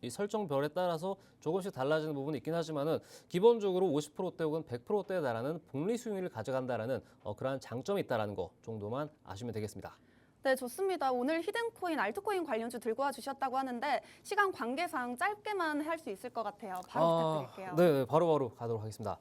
이 설정별에 따라서 조금씩 달라지는 부분이 있긴 하지만은 기본적으로 50%대 혹은 100%대에 달하는 복리 수익률을 가져간다라는 그러한 장점이 있다라는 거 정도만 아시면 되겠습니다. 네, 좋습니다. 오늘 히든코인, 알트코인 관련주 들고 와주셨다고 하는데 시간 관계상 짧게만 할 수 있을 것 같아요. 바로 부탁드릴게요. 네, 바로 가도록 하겠습니다.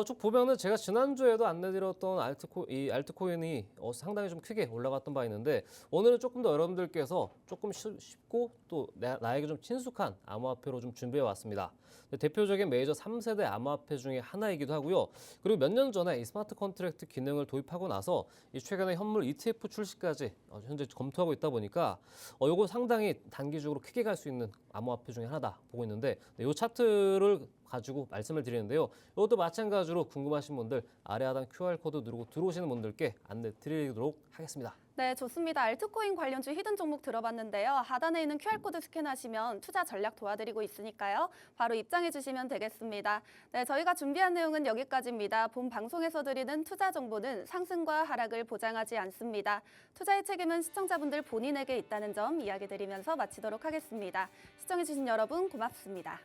쭉 보면은 제가 지난주에도 안내드렸던 알트코인이 상당히 좀 크게 올라갔던 바 있는데 오늘은 조금 더 여러분들께서 조금 쉽고 또 나에게 좀 친숙한 암호화폐로 좀 준비해 왔습니다. 대표적인 메이저 3세대 암호화폐 중에 하나이기도 하고요. 그리고 몇 년 전에 이 스마트 컨트랙트 기능을 도입하고 나서 이 최근에 현물 ETF 출시까지 현재 검토하고 있다 보니까 이거 상당히 단기적으로 크게 갈 수 있는 암호화폐 중에 하나다 보고 있는데 이 차트를 가지고 말씀을 드리는데요. 이것도 마찬가지로 궁금하신 분들 아래 하단 QR코드 누르고 들어오시는 분들께 안내 드리도록 하겠습니다. 네, 좋습니다. 알트코인 관련주 히든 종목 들어봤는데요. 하단에 있는 QR코드 스캔하시면 투자 전략 도와드리고 있으니까요. 바로 입장해 주시면 되겠습니다. 네, 저희가 준비한 내용은 여기까지입니다. 본 방송에서 드리는 투자 정보는 상승과 하락을 보장하지 않습니다. 투자의 책임은 시청자분들 본인에게 있다는 점 이야기 드리면서 마치도록 하겠습니다. 시청해 주신 여러분 고맙습니다.